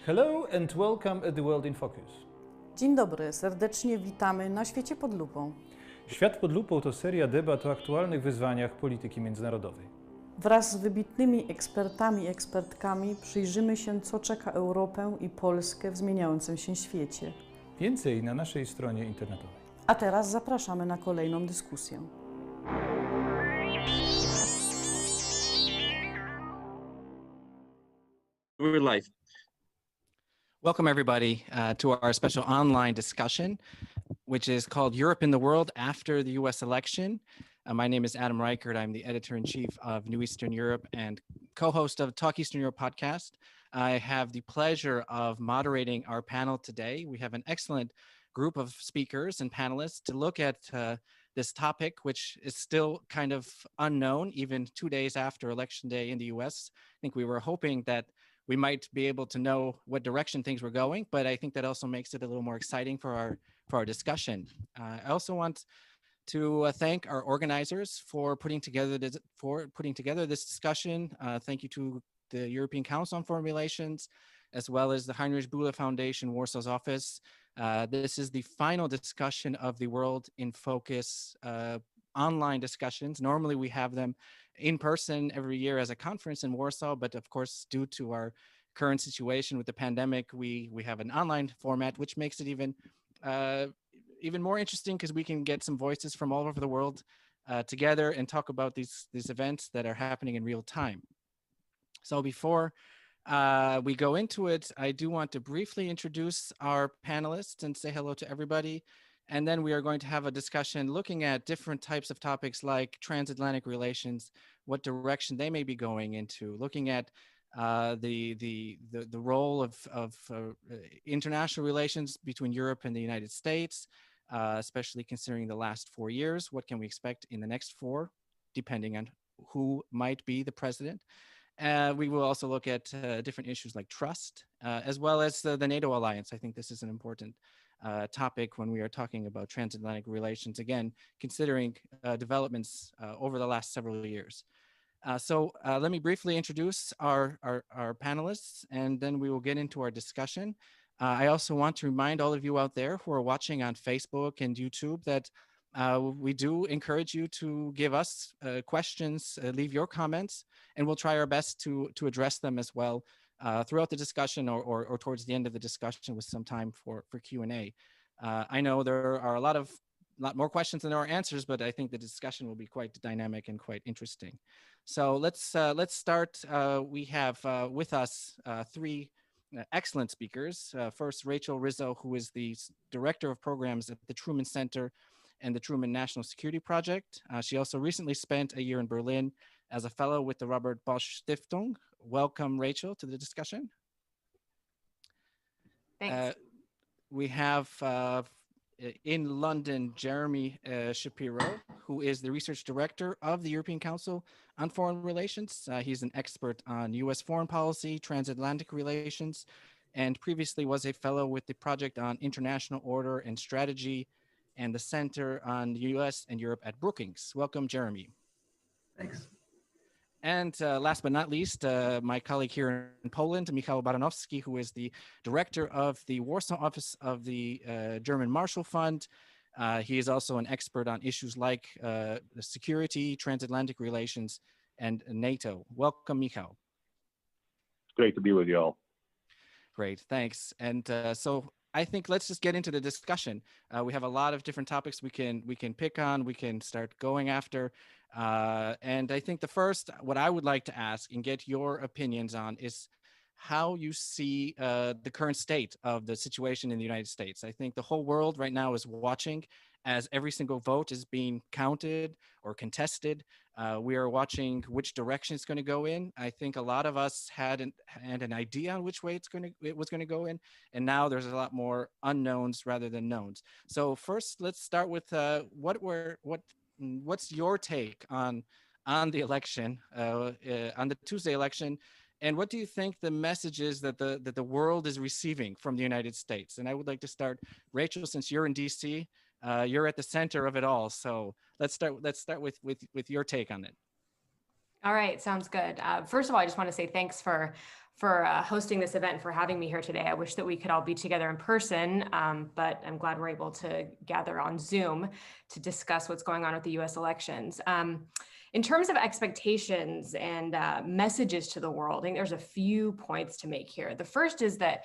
Hello and welcome at the World in Focus. Dzień dobry, serdecznie witamy na Świecie pod lupą. Świat pod lupą to seria debat o aktualnych wyzwaniach polityki międzynarodowej. Wraz z wybitnymi ekspertami i ekspertkami przyjrzymy się, co czeka Europę i Polskę w zmieniającym się świecie. Więcej na naszej stronie internetowej. A teraz zapraszamy na kolejną dyskusję. We're live. Welcome, everybody, to our special online discussion, which is called Europe in the World After the U.S. Election. My name is Adam Reichert. I'm the editor-in-chief of New Eastern Europe and co-host of Talk Eastern Europe podcast. I have the pleasure of moderating our panel today. We have an excellent group of speakers and panelists to look at this topic, which is still kind of unknown, even 2 days after Election Day in the U.S. I think we were hoping that we might be able to know what direction things were going, but I think that also makes it a little more exciting for our discussion. I also want to thank our organizers for putting together this discussion. Thank you to the European Council on Foreign Relations, as well as the Heinrich Böhle Foundation, Warsaw's office. This is the final discussion of the World in Focus online discussions. Normally we have them in person every year as a conference in Warsaw, but of course, due to our current situation with the pandemic, we have an online format, which makes it even more interesting because we can get some voices from all over the world together and talk about these events that are happening in real time. So before we go into it, I do want to briefly introduce our panelists and say hello to everybody. And then we are going to have a discussion looking at different types of topics like transatlantic relations, what direction they may be going into, looking at the role of international relations between Europe and the United States, especially considering the last 4 years. What can we expect in the next 4, depending on who might be the president? We will also look at different issues like trust, as well as the NATO alliance. I think this is an important topic when we are talking about transatlantic relations, again, considering developments over the last several years. So let me briefly introduce our panelists, and then we will get into our discussion. I also want to remind all of you out there who are watching on Facebook and YouTube that we do encourage you to give us questions, leave your comments, and we'll try our best to address them as well throughout the discussion or towards the end of the discussion with some time for Q&A. I know there are a lot more questions than there are answers, but I think the discussion will be quite dynamic and quite interesting. So let's start. We have with us 3 excellent speakers. First, Rachel Rizzo, who is the Director of Programs at the Truman Center and the Truman National Security Project. She also recently spent a year in Berlin as a fellow with the Robert Bosch Stiftung. Welcome, Rachel, to the discussion. Thanks. We have in London, Jeremy Shapiro, who is the research director of the European Council on Foreign Relations. He's an expert on US foreign policy, transatlantic relations, and previously was a fellow with the Project on International Order and Strategy and the Center on the US and Europe at Brookings. Welcome, Jeremy. Thanks. And last but not least, my colleague here in Poland, Michał Baranowski, who is the director of the Warsaw office of the German Marshall Fund. He is also an expert on issues like security, transatlantic relations, and NATO. Welcome, Michał. Great to be with you all. Great, thanks. And so I think let's just get into the discussion. We have a lot of different topics we can pick on, we can start going after. And I think the first, what I would like to ask and get your opinions on is how you see the current state of the situation in the United States. I think the whole world right now is watching as every single vote is being counted or contested. We are watching which direction it's going to go in. I think a lot of us had an idea on which way it was going to go in, and now there's a lot more unknowns rather than knowns. So first, let's start with what's your take on the election, on the Tuesday election, and what do you think the message is that the world is receiving from the United States? And I would like to start, Rachel, since you're in DC. You're at the center of it all, so let's start with your take on it. All right, sounds good. First of all, I just want to say thanks for hosting this event and for having me here today. I wish that we could all be together in person, but I'm glad we're able to gather on Zoom to discuss what's going on with the U.S. elections. In terms of expectations and messages to the world, I think there's a few points to make here. The first is that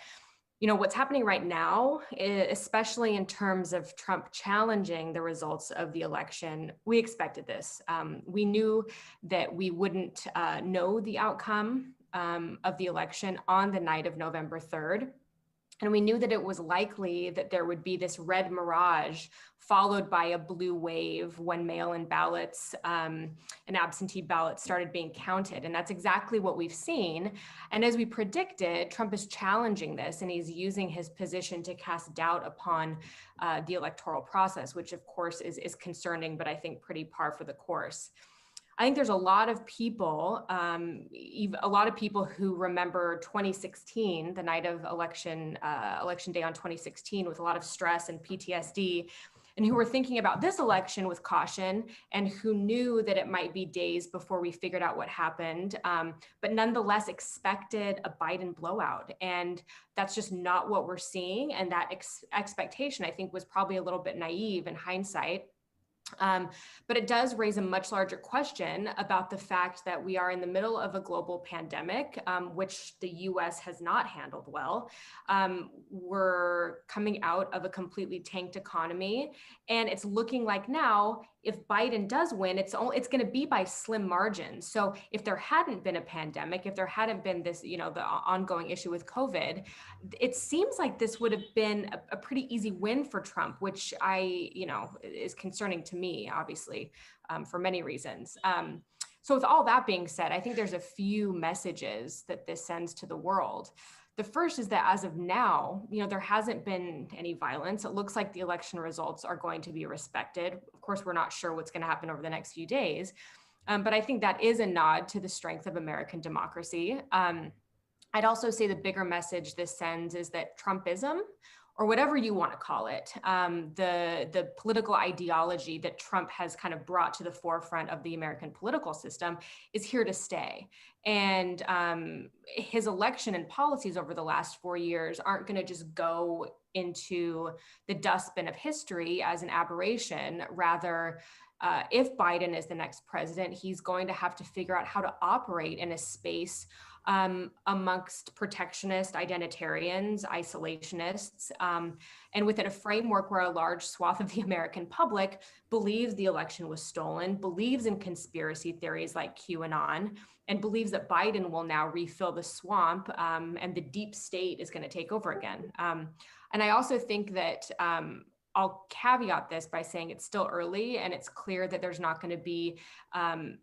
what's happening right now, especially in terms of Trump challenging the results of the election, we expected this. We knew that we wouldn't know the outcome of the election on the night of November 3rd. And we knew that it was likely that there would be this red mirage followed by a blue wave when mail-in ballots and absentee ballots started being counted. And that's exactly what we've seen. And as we predicted, Trump is challenging this, and he's using his position to cast doubt upon the electoral process, which of course is concerning, but I think pretty par for the course. I think there's a lot of people, who remember 2016, the night of election day on 2016, with a lot of stress and PTSD, and who were thinking about this election with caution, and who knew that it might be days before we figured out what happened, but nonetheless expected a Biden blowout. And that's just not what we're seeing. And that expectation, I think, was probably a little bit naive in hindsight. But it does raise a much larger question about the fact that we are in the middle of a global pandemic, which the US has not handled well. We're coming out of a completely tanked economy, and it's looking like now, if Biden does win, it's going to be by slim margins. So if there hadn't been a pandemic, if there hadn't been this, the ongoing issue with COVID, it seems like this would have been a pretty easy win for Trump, which is concerning to me, obviously, for many reasons. So with all that being said, I think there's a few messages that this sends to the world. The first is that as of now, there hasn't been any violence. It looks like the election results are going to be respected. Of course, we're not sure what's going to happen over the next few days, but I think that is a nod to the strength of American democracy. I'd also say the bigger message this sends is that Trumpism, or whatever you want to call it, the political ideology that Trump has kind of brought to the forefront of the American political system, is here to stay. And his election and policies over the last 4 years aren't going to just go into the dustbin of history as an aberration. Rather, if Biden is the next president, he's going to have to figure out how to operate in a space amongst protectionist identitarians, isolationists, and within a framework where a large swath of the American public believes the election was stolen, believes in conspiracy theories like QAnon, and believes that Biden will now refill the swamp, and the deep state is going to take over again. And I also think that I'll caveat this by saying it's still early, and it's clear that there's not going to be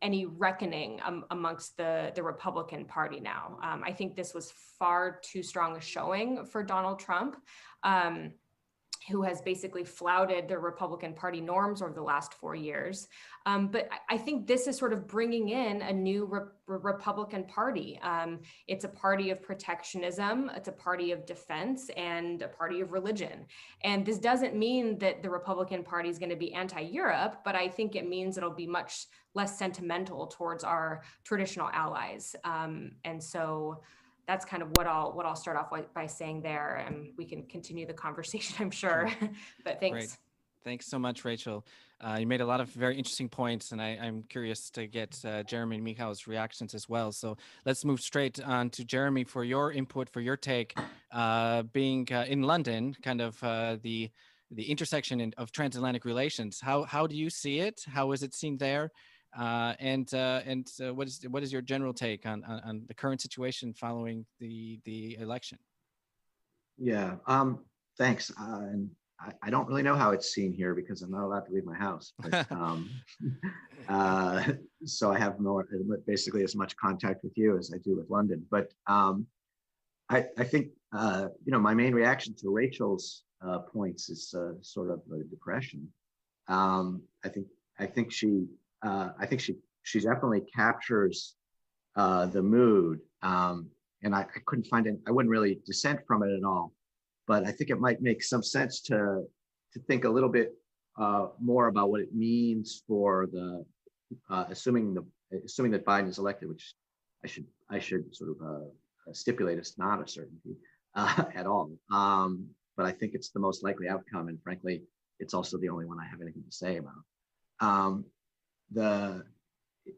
any reckoning amongst the Republican Party now. I think this was far too strong a showing for Donald Trump, who has basically flouted the Republican Party norms over the last 4 years. But I think this is sort of bringing in a new Republican Party. It's a party of protectionism, it's a party of defense, and a party of religion. And this doesn't mean that the Republican Party is going to be anti-Europe, but I think it means it'll be much less sentimental towards our traditional allies. And so that's kind of what I'll start off by saying there, and we can continue the conversation, I'm sure. But thanks. Great. Thanks so much, Rachel. You made a lot of very interesting points, and I'm curious to get Jeremy and Mikhail's reactions as well. So let's move straight on to Jeremy for your input, for your take, being in London, kind of the intersection of transatlantic relations. How do you see it? How is it seen there? And what is your general take on the current situation following the election? Yeah, thanks. And I don't really know how it's seen here because I'm not allowed to leave my house. But, so I have basically as much contact with you as I do with London. But I think my main reaction to Rachel's points is sort of a depression. I think she definitely captures the mood, and I couldn't find it. I wouldn't really dissent from it at all, but I think it might make some sense to think a little bit more about what it means for the assuming assuming that Biden is elected, which I should sort of stipulate it's not a certainty at all. But I think it's the most likely outcome, and frankly, it's also the only one I have anything to say about.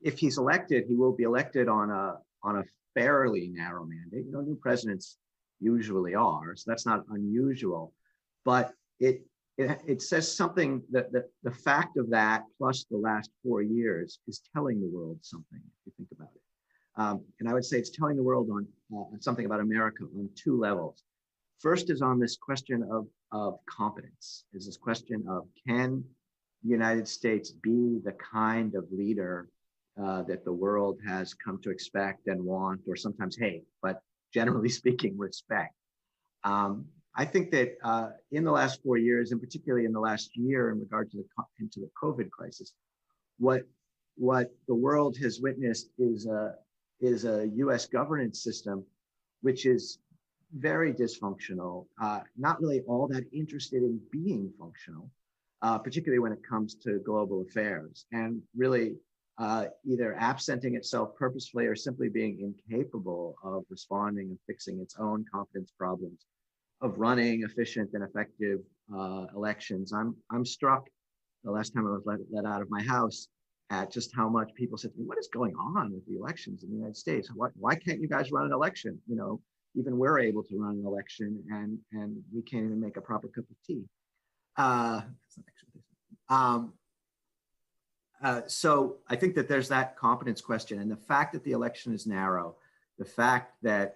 If he's elected, he will be elected on a fairly narrow mandate. You know, new presidents usually are, so that's not unusual. But it says something that the fact of that plus the last 4 years is telling the world something, if you think about it. And I would say it's telling the world on something about America on two levels. First is on this question of competence, is this question of, can the United States be the kind of leader that the world has come to expect and want, or sometimes hate, but generally speaking, respect. I think that in the last 4 years, and particularly in the last year in regard to the COVID crisis, what the world has witnessed is a U.S. governance system which is very dysfunctional, not really all that interested in being functional, particularly when it comes to global affairs, and really either absenting itself purposefully or simply being incapable of responding and fixing its own competence problems, of running efficient and effective elections. I'm struck the last time I was let out of my house at just how much people said to me, what is going on with the elections in the United States? Why can't you guys run an election? You know, even we're able to run an election and we can't even make a proper cup of tea. So I think that there's that competence question, and the fact that the election is narrow, the fact that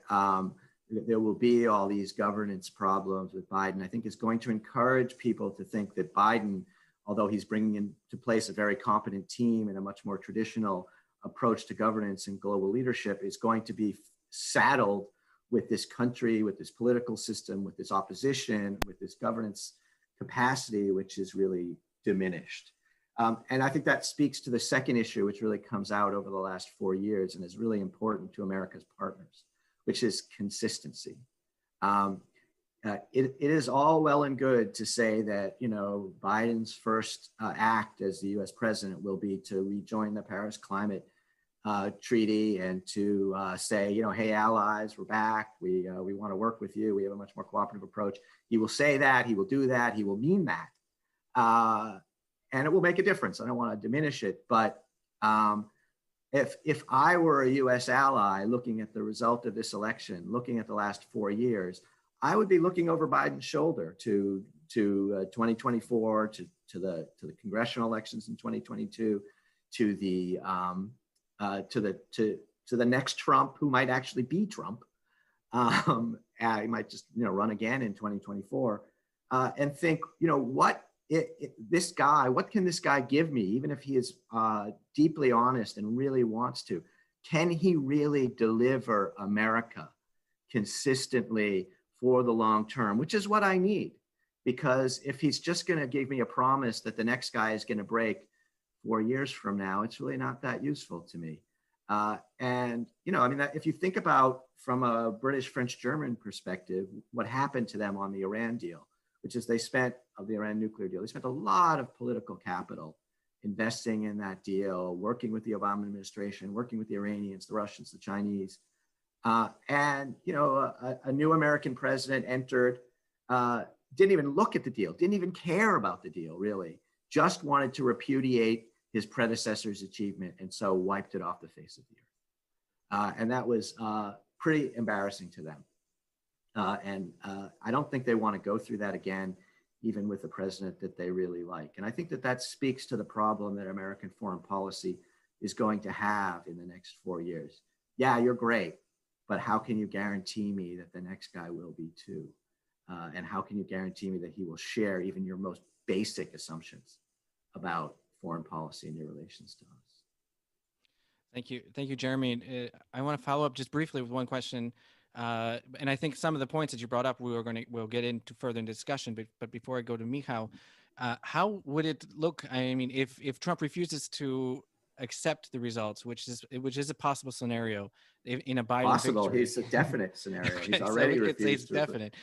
there will be all these governance problems with Biden, I think is going to encourage people to think that Biden, although he's bringing into place a very competent team and a much more traditional approach to governance and global leadership, is going to be saddled with this country, with this political system, with this opposition, with this governance capacity, which is really diminished. And I think that speaks to the second issue, which really comes out over the last 4 years and is really important to America's partners, which is consistency. It is all well and good to say that, you know, Biden's first act as the US president will be to rejoin the Paris Climate Treaty and to say, you know, hey, allies, we're back. We want to work with you. We have a much more cooperative approach. He will say that, he will do that, he will mean that. And it will make a difference. I don't want to diminish it, but if I were a US ally looking at the result of this election, looking at the last 4 years, I would be looking over Biden's shoulder to 2024, to the congressional elections in 2022, to the next Trump, who might actually be Trump. He might just, you know, run again in 2024, and think, you know, what can this guy give me, even if he is deeply honest and really wants to? Can he really deliver America consistently for the long term, which is what I need? Because if he's just going to give me a promise that the next guy is going to break 4 years from now, it's really not that useful to me. And, you know, I mean, if you think about from a British, French, German perspective, what happened to them on the Iran deal, which is of the Iran nuclear deal, they spent a lot of political capital investing in that deal, working with the Obama administration, working with the Iranians, the Russians, the Chinese. And, you know, a new American president entered, didn't even look at the deal, didn't even care about the deal, really, just wanted to repudiate his predecessor's achievement, and so wiped it off the face of the earth. And that was pretty embarrassing to them. And I don't think they want to go through that again, even with a president that they really like. And I think that speaks to the problem that American foreign policy is going to have in the next 4 years. Yeah, you're great, but how can you guarantee me that the next guy will be too? And how can you guarantee me that he will share even your most basic assumptions about foreign policy and your relations to us? Thank you, Jeremy. I want to follow up just briefly with one question. And I think some of the points that you brought up, we'll get into further in discussion. But before I go to Michał, how would it look? I mean, if Trump refuses to accept the results, which is a possible scenario, in a Biden Possible. victory. He's a definite scenario. He's So already it's refused. definite.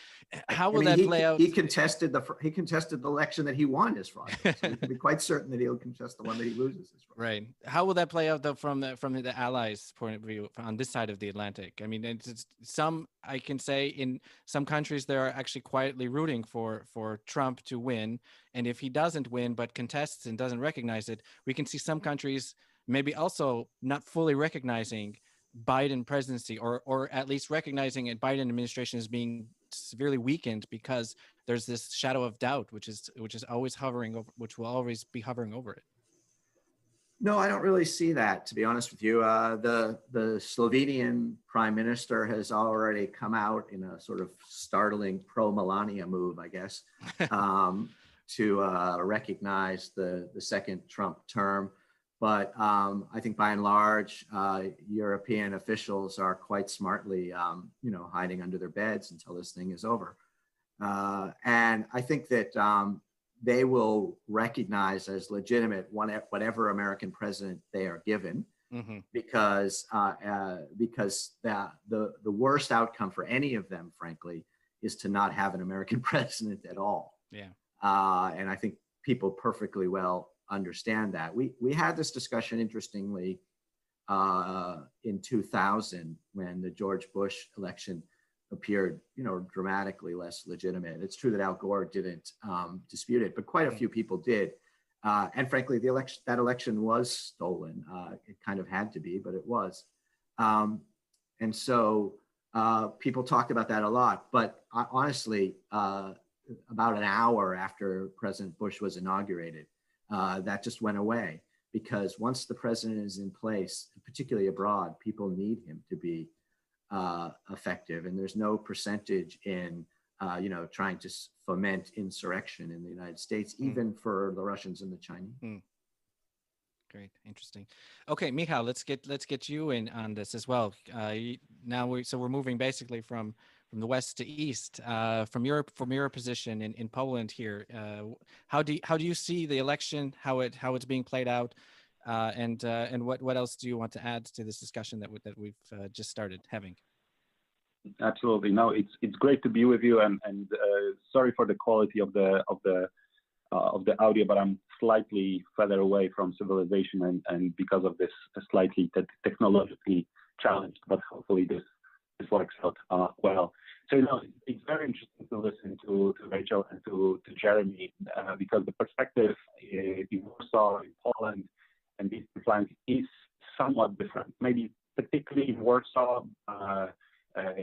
How will I mean, that play out? He contested the election that he won as fraudulent. So we can be quite certain that he'll contest the one that he loses as fraudulent. Right. How will that play out though from the allies' point of view on this side of the Atlantic? I mean, it's some, I can say in some countries they're actually quietly rooting for Trump to win, and if he doesn't win but contests and doesn't recognize it, we can see some countries maybe also not fully recognizing Biden presidency, or at least recognizing a Biden administration as being severely weakened because there's this shadow of doubt, which is always hovering over, which will always be hovering over it. No, I don't really see that, to be honest with you. The Slovenian prime minister has already come out in a sort of startling pro-Melania move, I guess, to recognize the second Trump term. But I think by and large, European officials are quite smartly, hiding under their beds until this thing is over. And I think that they will recognize as legitimate whatever American president they are given, mm-hmm. because the worst outcome for any of them, frankly, is to not have an American president at all. Yeah. And I think people perfectly well understand that. We had this discussion, interestingly, in 2000 when the George Bush election appeared, dramatically less legitimate. It's true that Al Gore didn't dispute it, but quite a few people did. And frankly, that election was stolen. It kind of had to be, but it was. And so people talked about that a lot. But honestly, about an hour after President Bush was inaugurated, that just went away, because once the president is in place, particularly abroad, people need him to be effective, and there's no percentage in trying to foment insurrection in the United States, even for the Russians and the Chinese. Great, interesting. Okay, Michal, let's get you in on this as well. Now we're moving basically from the west to east, from your position in Poland here. How do you see the election? How it's being played out? And what else do you want to add to this discussion that we've just started having? Absolutely. No, it's great to be with you, and sorry for the quality of the audio, but I'm slightly further away from civilization, and because of this slightly technologically challenged, but hopefully this works out well. So it's very interesting to listen to Rachel and to Jeremy, because the perspective in Warsaw, in Poland, and the Eastern flank is somewhat different. Maybe particularly in Warsaw,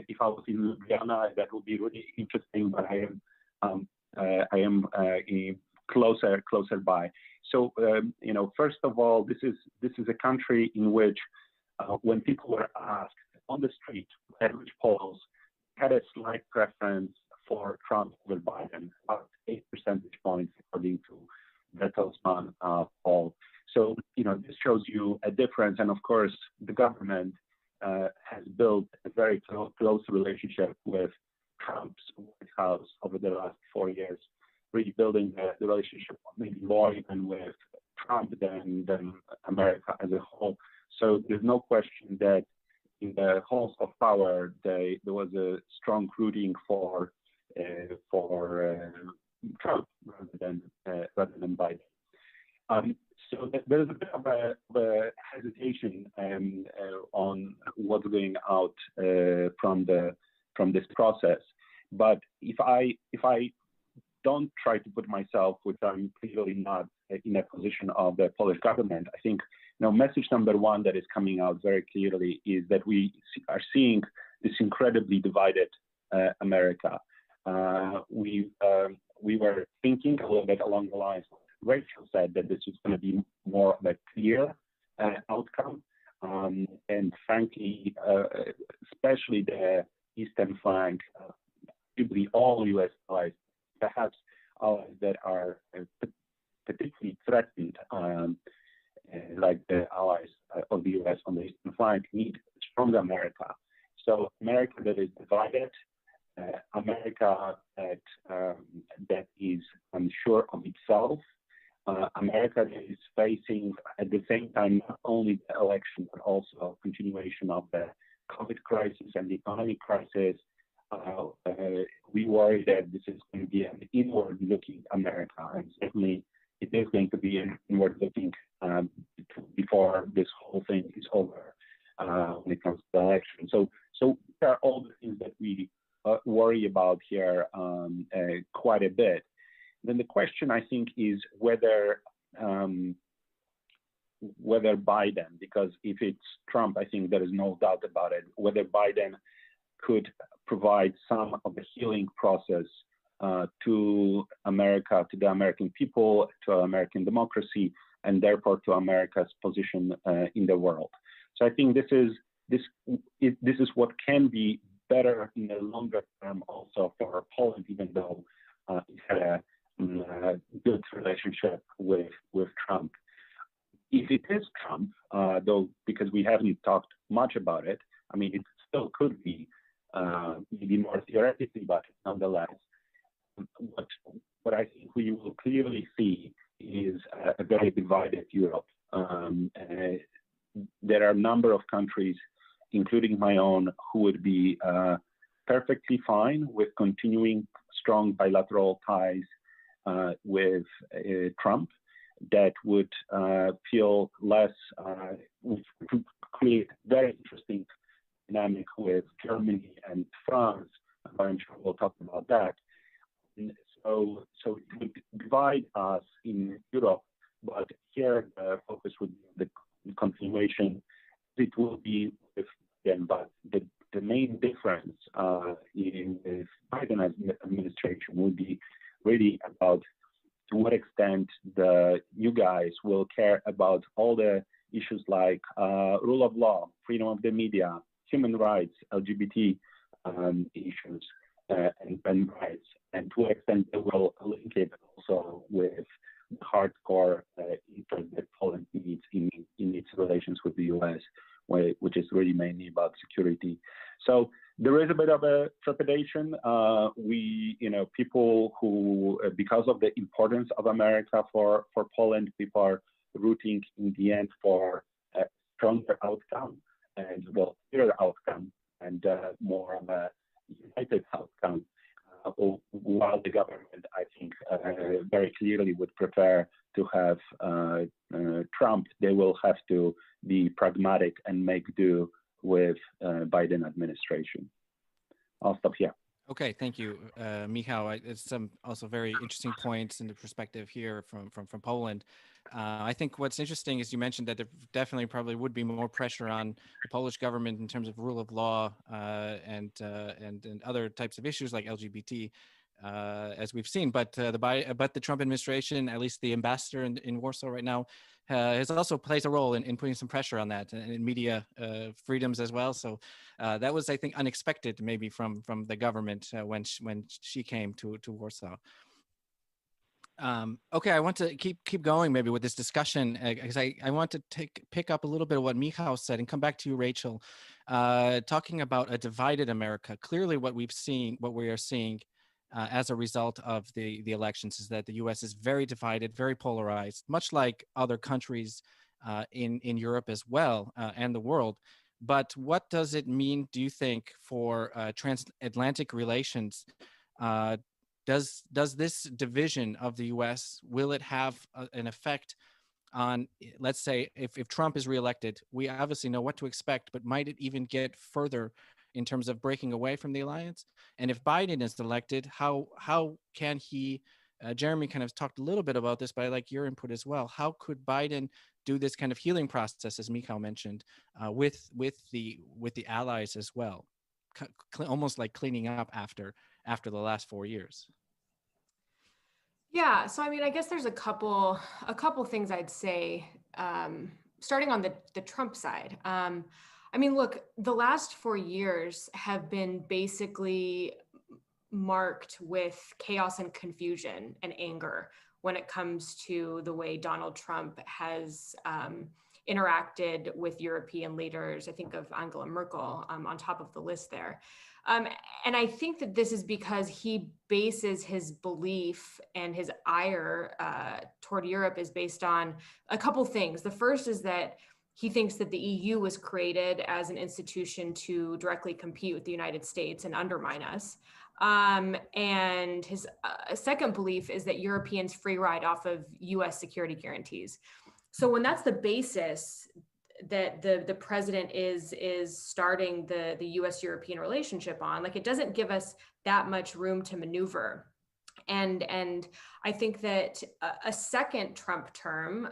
if I was in Ljubljana, that would be really interesting. But I am closer by. So first of all, this is a country in which when people were asked on the street at which polls, had a slight preference for Trump over Biden, about 8 percentage points according to Bertelsmann poll. So, this shows you a difference. And of course, the government has built a very close relationship with Trump's White House over the last 4 years, really building the relationship maybe more even with Trump than America as a whole. So there's no question that in the halls of power, there was a strong rooting for Trump rather than Biden. So there's a bit of a hesitation on what's going out from this process. But if I don't try to put myself, which I'm clearly not, in a position of the Polish government, I think message number one that is coming out very clearly is that we are seeing this incredibly divided America. We were thinking a little bit along the lines of what Rachel said, that this was going to be more of a clear outcome. And frankly, especially the eastern flank, probably all U.S. allies, perhaps allies that are particularly threatened, like the allies of the U.S. on the eastern flank, need strong America. So America that is divided, America that is unsure of itself, America that is facing at the same time not only the election but also a continuation of the COVID crisis and the economic crisis, we worry that this is going to be an inward-looking America, and certainly it is going to be an inward-looking before this whole thing is over when it comes to the election. So there are all the things that we worry about here quite a bit. Then the question, I think, is whether Biden, because if it's Trump, I think there is no doubt about it, whether Biden could provide some of the healing process to America, to the American people, to American democracy, and therefore to America's position in the world. So I think this is what can be better in the longer term also for Poland, even though it had a good relationship with Trump. If it is Trump, though, because we haven't talked much about it, I mean, it still could be maybe more theoretically, but nonetheless, what I think we will clearly see is a very divided Europe. There are a number of countries, including my own, who would be perfectly fine with continuing strong bilateral ties with Trump, that would feel less, would create very interesting dynamic with Germany and France. I'm sure we'll talk about that. And so it would divide us in Europe, but here the focus would be the continuation. It will be with Biden, but the main difference in the Biden administration would be really about to what extent you guys will care about all the issues like rule of law, freedom of the media, human rights, LGBT issues, and rights, and to what extent they will link it also with the hardcore interest that Poland needs in its relations with the US, which is really mainly about security. So there is a bit of a trepidation. People who, because of the importance of America for Poland, people are rooting in the end for a stronger outcome and clearer outcome and more of a united outcome. While the government, I think, very clearly would prefer to have Trump, they will have to be pragmatic and make do with Biden administration. I'll stop here. Okay, thank you, Michał. It's some also very interesting points in the perspective here from Poland. I think what's interesting is you mentioned that there definitely probably would be more pressure on the Polish government in terms of rule of law and other types of issues like LGBT, as we've seen. But the Trump administration, at least the ambassador in Warsaw right now, has also plays a role in putting some pressure on that and in media freedoms as well. So that was, I think, unexpected maybe from the government when she came to Warsaw. Okay, I want to keep going maybe with this discussion because I want to pick up a little bit of what Michał said and come back to you, Rachel, talking about a divided America. Clearly, what we are seeing as a result of the elections is that the U.S. is very divided, very polarized, much like other countries in Europe as well and the world. But what does it mean, do you think, for transatlantic relations? Does this division of the U.S., will it have an effect on, let's say, if Trump is reelected? We obviously know what to expect, but might it even get further in terms of breaking away from the alliance? And if Biden is elected, how can he, Jeremy kind of talked a little bit about this, but I like your input as well. How could Biden do this kind of healing process, as Michał mentioned, with the allies as well, almost like cleaning up after the last 4 years? Yeah, so I mean, I guess there's a couple things I'd say, starting on the Trump side. I mean, look, the last 4 years have been basically marked with chaos and confusion and anger when it comes to the way Donald Trump has interacted with European leaders. I think of Angela Merkel on top of the list there. And I think that this is because he bases his belief and his ire toward Europe is based on a couple things. The first is that He thinks that the EU was created as an institution to directly compete with the United States and undermine us. And his second belief is that Europeans free ride off of US security guarantees. So when that's the basis that the president is starting the US-European relationship on, like, it doesn't give us that much room to maneuver. And I think that a second Trump term,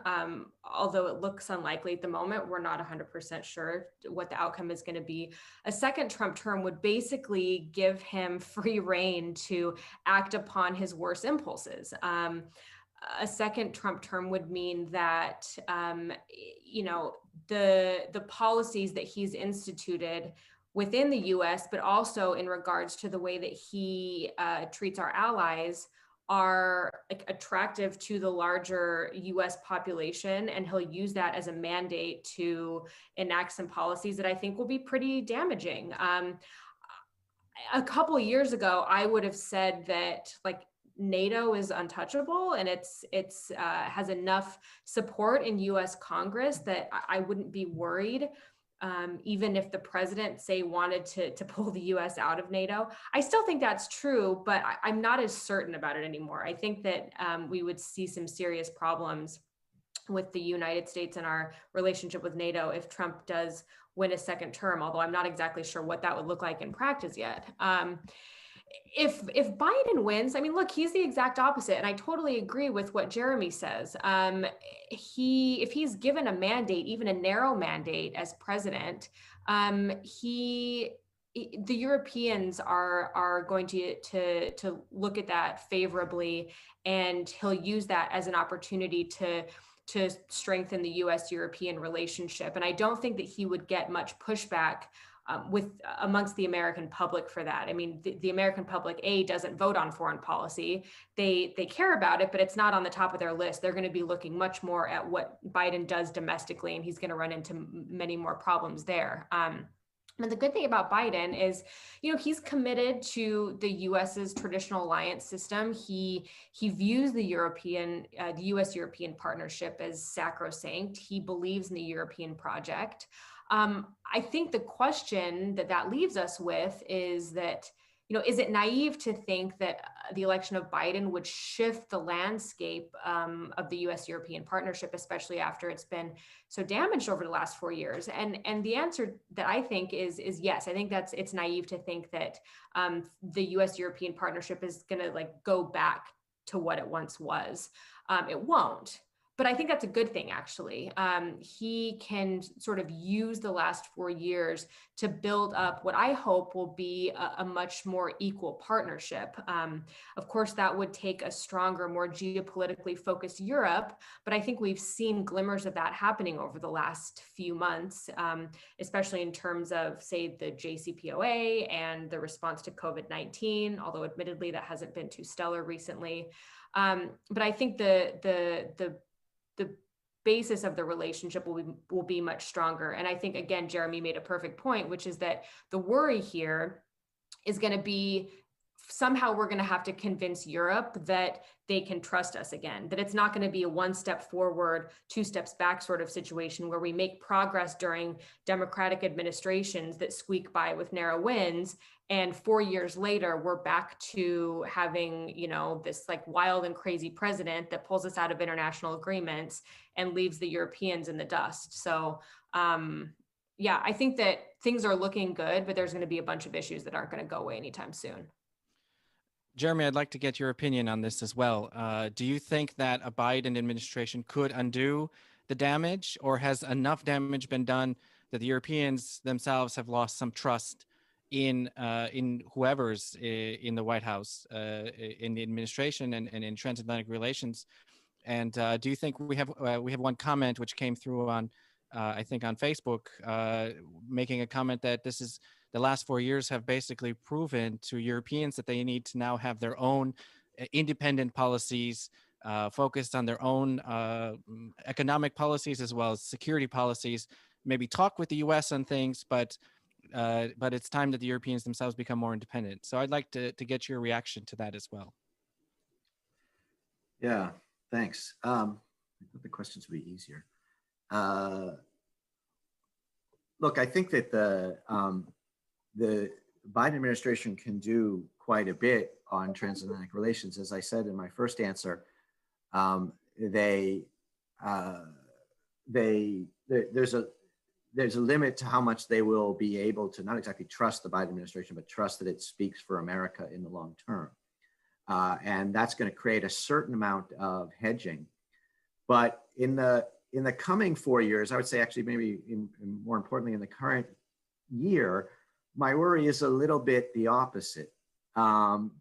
although it looks unlikely at the moment, we're not 100% sure what the outcome is going to be. A second Trump term would basically give him free rein to act upon his worst impulses. A second Trump term would mean that, the policies that he's instituted within the US, but also in regards to the way that he treats our allies, are like attractive to the larger US population. And he'll use that as a mandate to enact some policies that I think will be pretty damaging. A couple of years ago, I would have said that, like, NATO is untouchable, and it's has enough support in US Congress that I wouldn't be worried. Even if the president, say, wanted to pull the US out of NATO. I still think that's true, but I'm not as certain about it anymore. I think that we would see some serious problems with the United States and our relationship with NATO if Trump does win a second term, although I'm not exactly sure what that would look like in practice yet. If Biden wins, I mean, look, he's the exact opposite. And I totally agree with what Jeremy says. If he's given a mandate, even a narrow mandate as president, the Europeans are going to look at that favorably, and he'll use that as an opportunity to strengthen the US-European relationship. And I don't think that he would get much pushback amongst the American public for that. I mean, the American public, doesn't vote on foreign policy. They care about it, but it's not on the top of their list. They're going to be looking much more at what Biden does domestically, and he's going to run into many more problems there. And the good thing about Biden is, he's committed to the U.S.'s traditional alliance system. He views the U.S.-European partnership as sacrosanct. He believes in the European project. I think the question that leaves us with is that, is it naive to think that the election of Biden would shift the landscape of the U.S.-European partnership, especially after it's been so damaged over the last 4 years? And the answer that I think is yes. I think it's naive to think that the U.S.-European partnership is going to go back to what it once was. It won't. But I think that's a good thing, actually. He can sort of use the last 4 years to build up what I hope will be a much more equal partnership. Of course, that would take a stronger, more geopolitically focused Europe, but I think we've seen glimmers of that happening over the last few months, especially in terms of, say, the JCPOA and the response to COVID-19, although admittedly that hasn't been too stellar recently. But I think the basis of the relationship will be much stronger. And I think, again, Jeremy made a perfect point, which is that the worry here is going to be somehow we're going to have to convince Europe that they can trust us again, that it's not going to be a 1 step forward, 2 steps back sort of situation where we make progress during Democratic administrations that squeak by with narrow wins. And 4 years later, we're back to having, this wild and crazy president that pulls us out of international agreements and leaves the Europeans in the dust. So, I think that things are looking good, but there's going to be a bunch of issues that aren't going to go away anytime soon. Jeremy, I'd like to get your opinion on this as well. Do you think that a Biden administration could undo the damage, or has enough damage been done that the Europeans themselves have lost some trust in whoever's in the White House, in the administration and in transatlantic relations? And do you think we have one comment which came through on, I think on Facebook, making a comment that the last 4 years have basically proven to Europeans that they need to now have their own independent policies, focused on their own economic policies as well as security policies, maybe talk with the US on things, but it's time that the Europeans themselves become more independent. So I'd like to get your reaction to that as well. Yeah, thanks. I thought the questions would be easier. look, I think that the Biden administration can do quite a bit on transatlantic relations. As I said in my first answer, there's a limit to how much they will be able to not exactly trust the Biden administration, but trust that it speaks for America in the long term. And that's going to create a certain amount of hedging. But in the coming 4 years, I would say actually maybe more importantly in the current year, my worry is a little bit the opposite,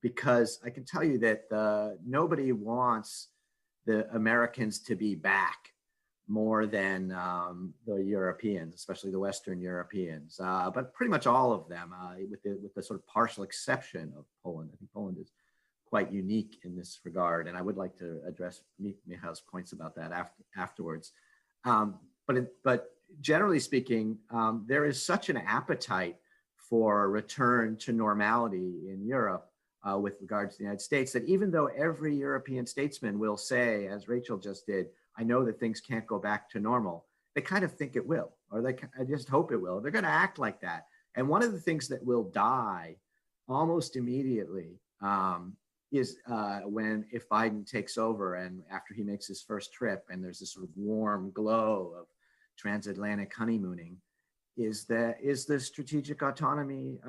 because I can tell you that nobody wants the Americans to be back more than the Europeans, especially the Western Europeans, but pretty much all of them, with the sort of partial exception of Poland. I think Poland is quite unique in this regard, and I would like to address Michał's points about that afterwards. But generally speaking, there is such an appetite for a return to normality in Europe with regards to the United States that even though every European statesman will say, as Rachel just did, I know that things can't go back to normal, they kind of think it will, or I just hope it will. They're going to act like that. And one of the things that will die almost immediately is if Biden takes over and after he makes his first trip and there's this sort of warm glow of transatlantic honeymooning, is the strategic autonomy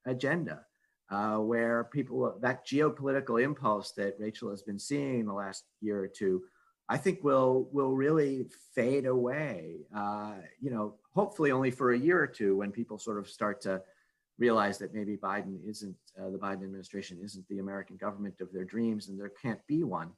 agenda, where people, that geopolitical impulse that Rachel has been seeing the last year or two, I think will really fade away, hopefully only for a year or two when people sort of start to realize that maybe Biden isn't, the Biden administration isn't the American government of their dreams and there can't be one.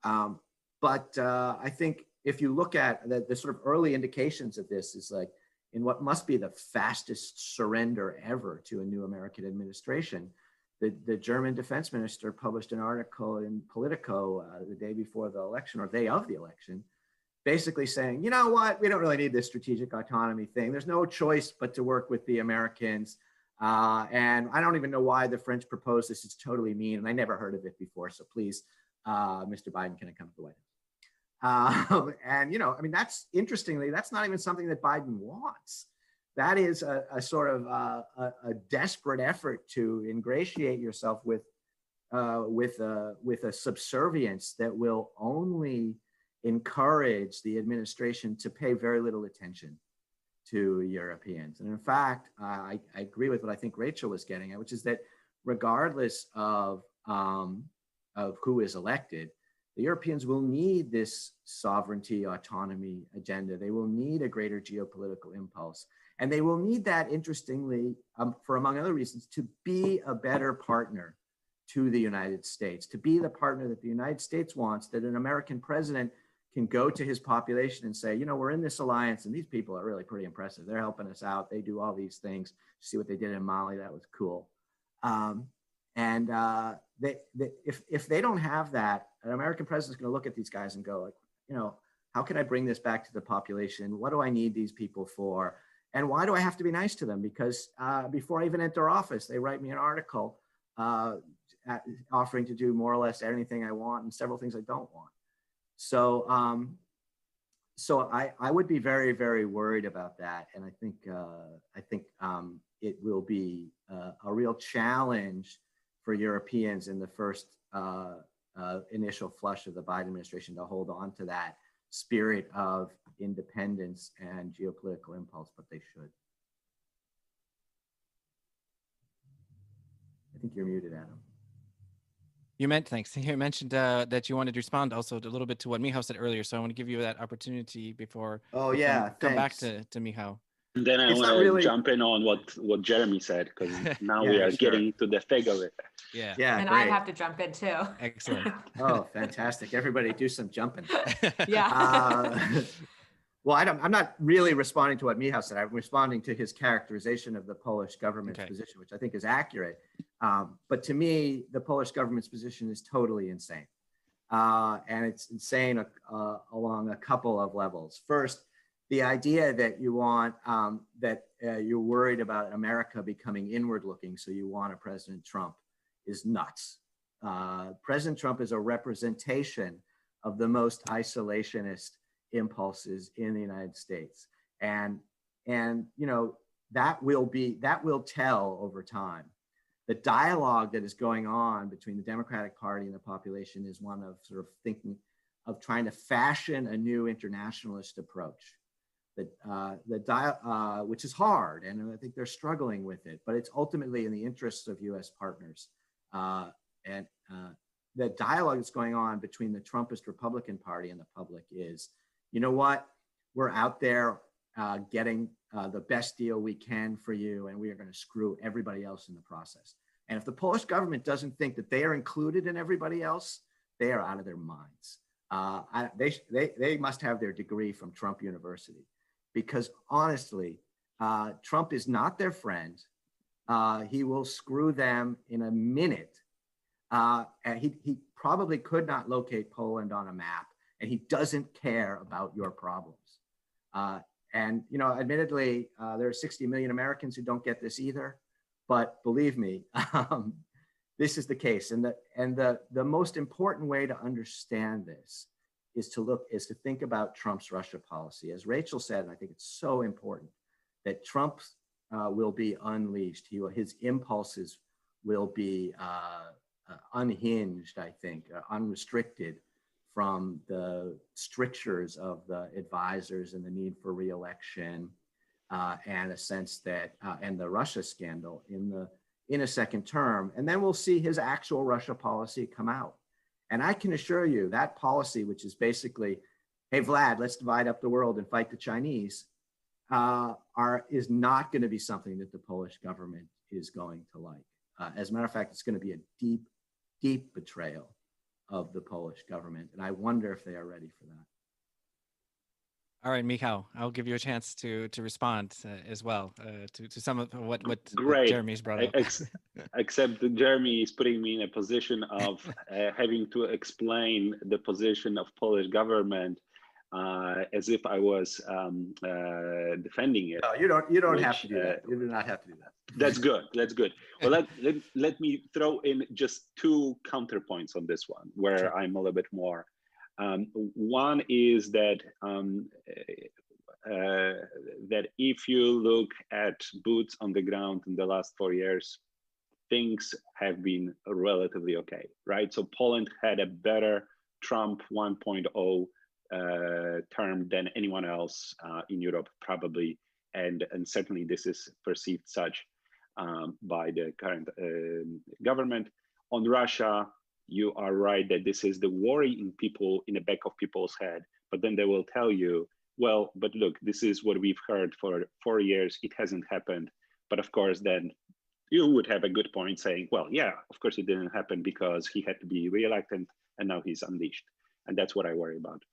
But I think if you look at the sort of early indications of this is like in what must be the fastest surrender ever to a new American administration, the German defense minister published an article in Politico the day before the election or day of the election, basically saying, you know what, we don't really need this strategic autonomy thing. There's no choice but to work with the Americans. And I don't even know why the French proposed this. It's totally mean. And I never heard of it before. So please, Mr. Biden, can I come to the White House? And, that's interestingly, that's not even something that Biden wants. That is a sort of a desperate effort to ingratiate yourself with a subservience that will only encourage the administration to pay very little attention to Europeans. And in fact, I agree with what I think Rachel was getting at, which is that regardless of who is elected, the Europeans will need this sovereignty, autonomy agenda. They will need a greater geopolitical impulse. And they will need that, interestingly, for among other reasons, to be a better partner to the United States, to be the partner that the United States wants, that an American president can go to his population and say, we're in this alliance and these people are really pretty impressive. They're helping us out. They do all these things. See what they did in Mali, that was cool. If they don't have that, an American president's going to look at these guys and go, like, how can I bring this back to the population? What do I need these people for? And why do I have to be nice to them? Because before I even enter office, they write me an article offering to do more or less anything I want and several things I don't want. So, I would be very, very worried about that, and I think it will be a real challenge for Europeans in the first initial flush of the Biden administration to hold on to that spirit of independence and geopolitical impulse, but they should. I think you're muted, Adam. Thanks. You mentioned that you wanted to respond also a little bit to what Michał said earlier. So I want to give you that opportunity before come back to Michał. And then I want to jump in on what Jeremy said, because now we are getting to the thick of it. Yeah. And great. I have to jump in too. Excellent. Oh, fantastic. Everybody do some jumping. Yeah. Well, I'm not really responding to what Michał said. I'm responding to his characterization of the Polish government's position, which I think is accurate. But to me, the Polish government's position is totally insane. And it's insane along a couple of levels. First, the idea that you want, you're worried about America becoming inward looking, so you want a President Trump, is nuts. President Trump is a representation of the most isolationist impulses in the United States. And And, that will tell over time. The dialogue that is going on between the Democratic Party and the population is one of sort of thinking of trying to fashion a new internationalist approach which is hard. And I think they're struggling with it, but it's ultimately in the interests of US partners. And the dialogue that's going on between the Trumpist Republican Party and the public is, you know what, we're out there getting the best deal we can for you, and we are going to screw everybody else in the process. And if the Polish government doesn't think that they are included in everybody else, they are out of their minds. They must have their degree from Trump University, because honestly, Trump is not their friend. He will screw them in a minute. And he probably could not locate Poland on a map, and he doesn't care about your problems. And, admittedly, there are 60 million Americans who don't get this either. But believe me, this is the case. And the most important way to understand this is to think about Trump's Russia policy. As Rachel said, and I think it's so important, that Trump will be unleashed. His impulses will be unhinged, I think, unrestricted from the strictures of the advisors and the need for re-election, and a sense that, and the Russia scandal in a second term. And then we'll see his actual Russia policy come out. And I can assure you that policy, which is basically, hey, Vlad, let's divide up the world and fight the Chinese, is not going to be something that the Polish government is going to like. As a matter of fact, it's going to be a deep, deep betrayal of the Polish government. And I wonder if they are ready for that. All right, Michał, I'll give you a chance to respond as well to some of what Jeremy's brought up. Except that Jeremy is putting me in a position of having to explain the position of Polish government as if I was defending it. No, you don't have to do that. You do not have to do that. That's good. That's good. Well, let me throw in just two counterpoints on this one, where sure. I'm a little bit more. One is that that if you look at boots on the ground in the last 4 years, things have been relatively okay, right? So Poland had a better Trump 1.0 term than anyone else in Europe, probably, and certainly this is perceived such by the current government. On Russia, you are right that this is the worry in the back of people's head, but then they will tell you, well, but look, this is what we've heard for 4 years, it hasn't happened. But of course, then you would have a good point saying, well, yeah, of course it didn't happen because he had to be reelected and now he's unleashed. And that's what I worry about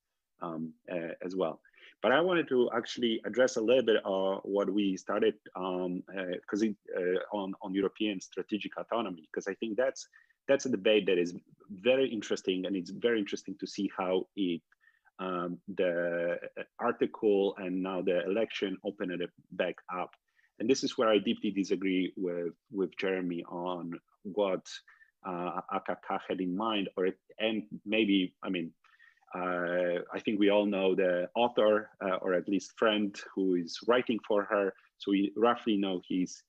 as well. But I wanted to actually address a little bit what we started on European strategic autonomy, because I think that's a debate that is very interesting, and it's very interesting to see how the article and now the election opened it back up. And this is where I deeply disagree with Jeremy on what AKK had in mind, and maybe, I mean, I think we all know the author, or at least friend who is writing for her, so we roughly know his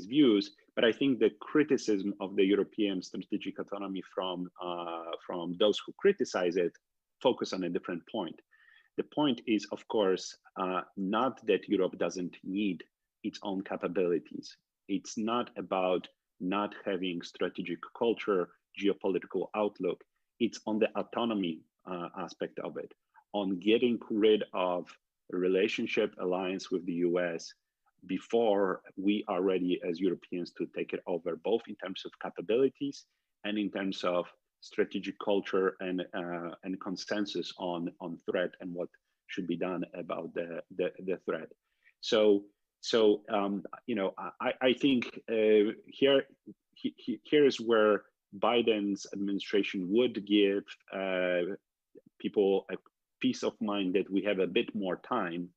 views. But I think the criticism of the European strategic autonomy from those who criticize it focus on a different point. The point is, of course, not that Europe doesn't need its own capabilities. It's not about not having strategic culture, geopolitical outlook. It's on the autonomy aspect of it, on getting rid of a relationship alliance with the US before we are ready as Europeans to take it over, both in terms of capabilities and in terms of strategic culture and consensus on threat and what should be done about the threat. So I think here is where Biden's administration would give people a peace of mind that we have a bit more time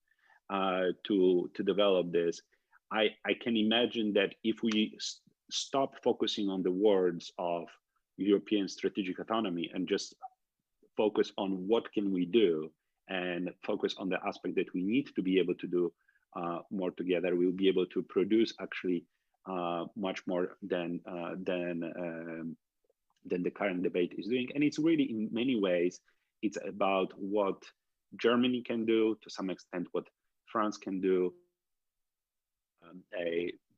to develop this. I can imagine that if we stop focusing on the words of European strategic autonomy and just focus on what can we do and focus on the aspect that we need to be able to do more together, we'll be able to produce actually much more than the current debate is doing. And it's really, in many ways, it's about what Germany can do, to some extent what France can do,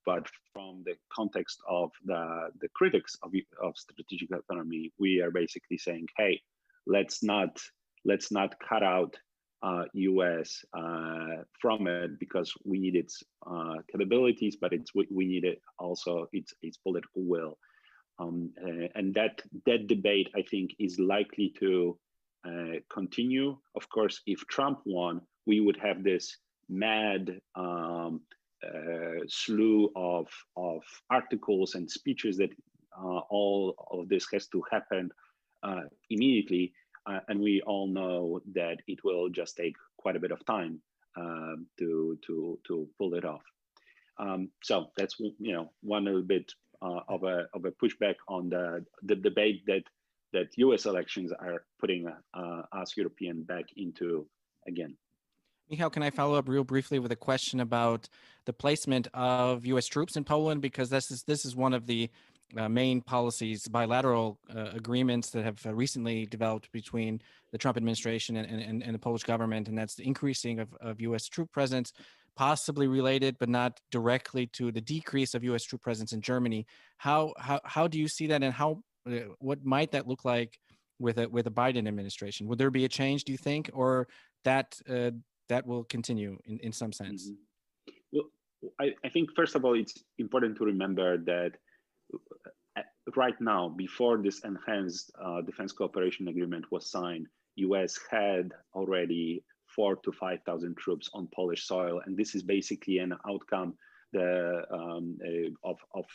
but from the context of the critics of strategic autonomy, we are basically saying, hey, let's not cut out US from it, because we need its capabilities, but we need it also its political will. And that debate, I think, is likely to continue. Of course, if Trump won, we would have this mad slew of articles and speeches that all of this has to happen immediately. And we all know that it will just take quite a bit of time to pull it off. So that's, one little bit of a pushback on the debate that U.S. elections are putting us European back into again. Michał, can I follow up real briefly with a question about the placement of U.S. troops in Poland? Because this is one of the main policies, bilateral agreements that have recently developed between the Trump administration and the Polish government, and that's the increasing of U.S. troop presence, possibly related, but not directly, to the decrease of U.S. troop presence in Germany. How do you see that, and what might that look like with a Biden administration? Would there be a change, do you think, or that will continue in some sense? Well, I think, first of all, it's important to remember that right now, before this enhanced defense cooperation agreement was signed, US had already 4,000 to 5,000 troops on Polish soil. And this is basically an outcome of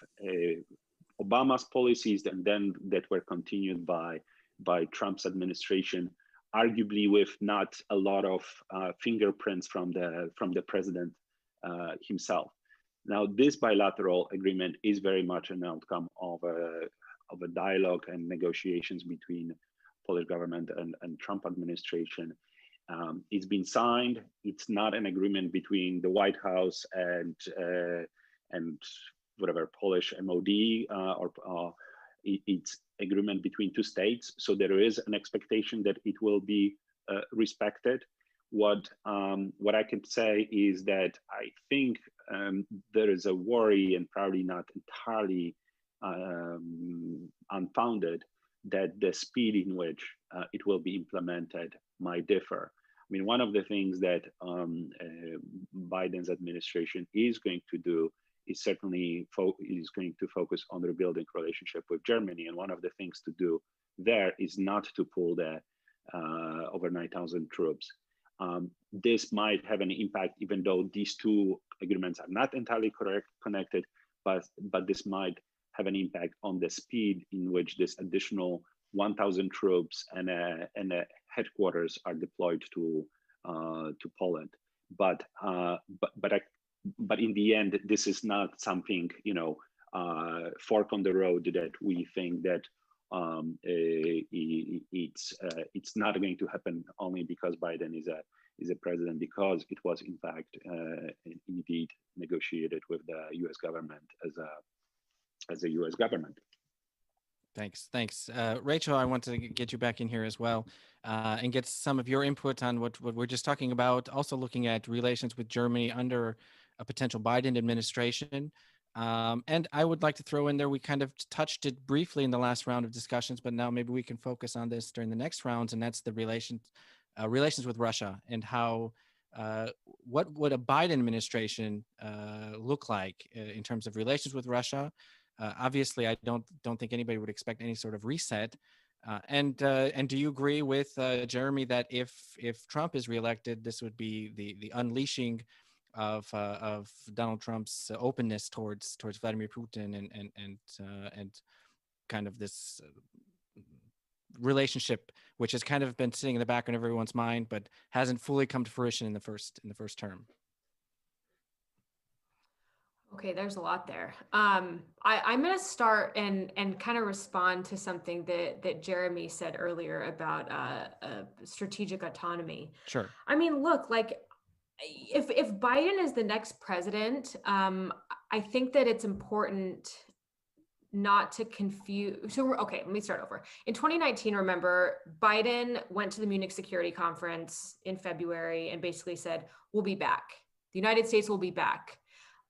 Obama's policies, and then that were continued by Trump's administration, arguably with not a lot of fingerprints from the president himself. Now, this bilateral agreement is very much an outcome of a dialogue and negotiations between Polish government and Trump administration. It's been signed. It's not an agreement between the White House and whatever Polish MOD, or it's agreement between two states. So there is an expectation that it will be respected. What I can say is that I think there is a worry, and probably not entirely unfounded, that the speed in which it will be implemented might differ. I mean, one of the things that Biden's administration is going to do is certainly is going to focus on rebuilding relationship with Germany. And one of the things to do there is not to pull the over 9,000 troops. This might have an impact, even though these two agreements are not entirely connected, but this might have an impact on the speed in which this additional 1,000 troops and a headquarters are deployed to Poland. But in the end, this is not something, fork on the road that we think that it's not going to happen only because Biden is a president, because it was in fact indeed negotiated with the U.S. government as a U.S. government. Thanks. Rachel, I want to get you back in here as well and get some of your input on what we're just talking about, also looking at relations with Germany under a potential Biden administration. And I would like to throw in there, we kind of touched it briefly in the last round of discussions, but now maybe we can focus on this during the next rounds, and that's the relations with Russia, and how what would a Biden administration look like in terms of relations with Russia? Obviously, I don't think anybody would expect any sort of reset. And do you agree with Jeremy that if Trump is reelected, this would be the unleashing of Donald Trump's openness towards Vladimir Putin and kind of this relationship, which has kind of been sitting in the back of everyone's mind, but hasn't fully come to fruition in the first term? Okay, there's a lot there. I'm going to start and kind of respond to something that Jeremy said earlier about strategic autonomy. Sure. I mean, look, like, if Biden is the next president, I think that it's important not to confuse. So, okay, let me start over. In 2019, remember, Biden went to the Munich Security Conference in February and basically said, we'll be back. The United States will be back.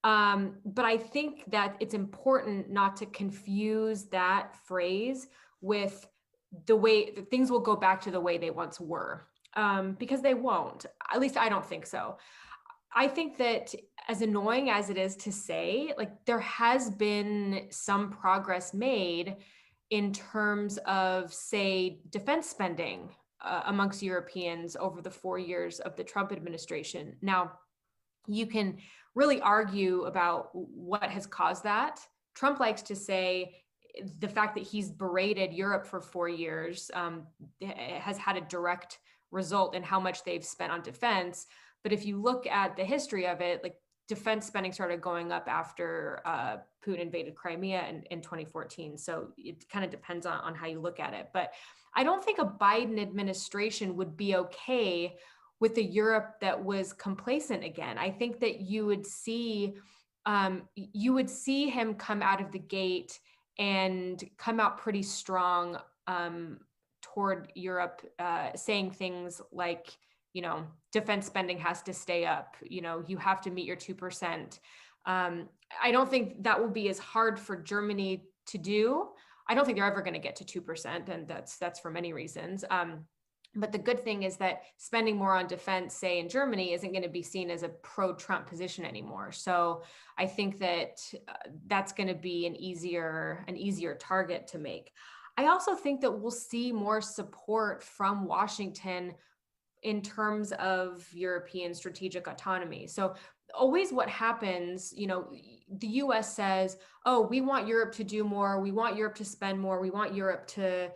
But I think that it's important not to confuse that phrase with the way that things will go back to the way they once were, because they won't. At least I don't think so. I think that, as annoying as it is to say, like, there has been some progress made in terms of, say, defense spending amongst Europeans over the 4 years of the Trump administration. Now, you can really argue about what has caused that. Trump likes to say the fact that he's berated Europe for 4 years has had a direct result in how much they've spent on defense. But if you look at the history of it, like, defense spending started going up after Putin invaded Crimea in 2014. So it kind of depends on how you look at it. But I don't think a Biden administration would be okay with a Europe that was complacent again. I think that you would see him come out of the gate and come out pretty strong toward Europe, saying things like, defense spending has to stay up. You have to meet your 2%. I don't think that will be as hard for Germany to do. I don't think they're ever going to get to 2%, and that's for many reasons. But the good thing is that spending more on defense, say in Germany, isn't going to be seen as a pro-Trump position anymore. So I think that that's going to be an easier target to make. I also think that we'll see more support from Washington in terms of European strategic autonomy. So always what happens, the US says, oh, we want Europe to do more. We want Europe to spend more. We want Europe to,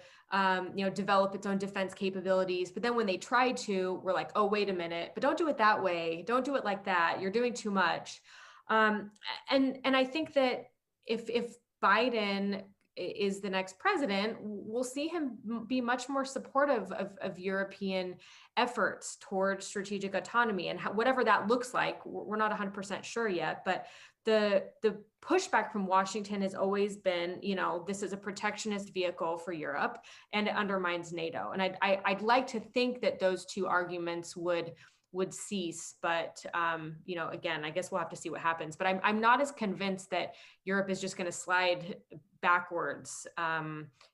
develop its own defense capabilities. But then when they try to, we're like, oh, wait a minute, but don't do it that way. Don't do it like that. You're doing too much. And I think that if Biden is the next president, we'll see him be much more supportive of European efforts towards strategic autonomy, and whatever that looks like. We're not 100% sure yet, but the pushback from Washington has always been, this is a protectionist vehicle for Europe and it undermines NATO. And I'd like to think that those two arguments would cease, but again, I guess we'll have to see what happens. But I'm not as convinced that Europe is just going to slide backwards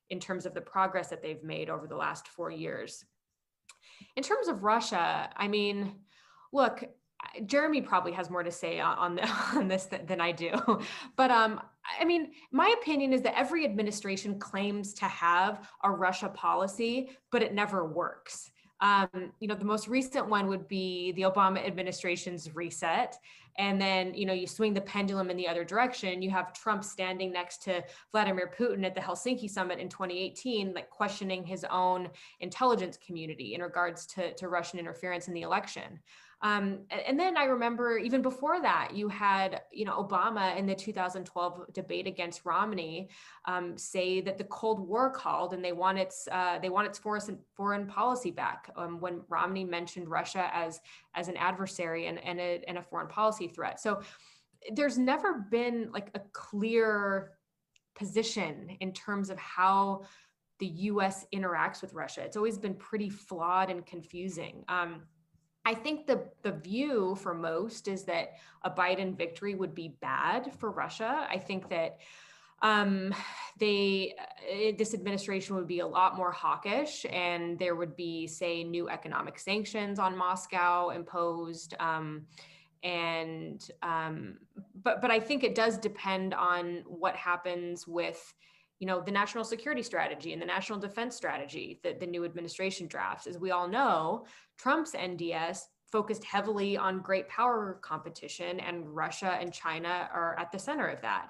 in terms of the progress that they've made over the last 4 years. In terms of Russia, I mean, look, Jeremy probably has more to say on this than I do. But I mean, my opinion is that every administration claims to have a Russia policy, but it never works. The most recent one would be the Obama administration's reset. And then, you swing the pendulum in the other direction. You have Trump standing next to Vladimir Putin at the Helsinki summit in 2018, like questioning his own intelligence community in regards to Russian interference in the election. And then I remember even before that, you had, Obama in the 2012 debate against Romney say that the Cold War called and they want its foreign policy back, when Romney mentioned Russia as an adversary and a foreign policy threat. So there's never been like a clear position in terms of how the US interacts with Russia. It's always been pretty flawed and confusing. I think the view for most is that a Biden victory would be bad for Russia. I think that this administration would be a lot more hawkish, and there would be, say, new economic sanctions on Moscow imposed. But I think it does depend on what happens with, the national security strategy and the national defense strategy that the new administration drafts. As we all know, Trump's NDS focused heavily on great power competition, and Russia and China are at the center of that.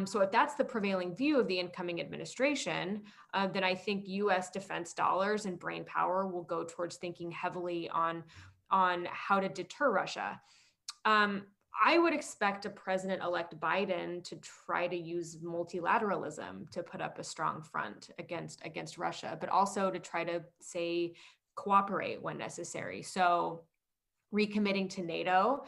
So if that's the prevailing view of the incoming administration, then I think US defense dollars and brain power will go towards thinking heavily on how to deter Russia. I would expect a President-elect Biden to try to use multilateralism to put up a strong front against Russia, but also to try to, say, cooperate when necessary. So recommitting to NATO,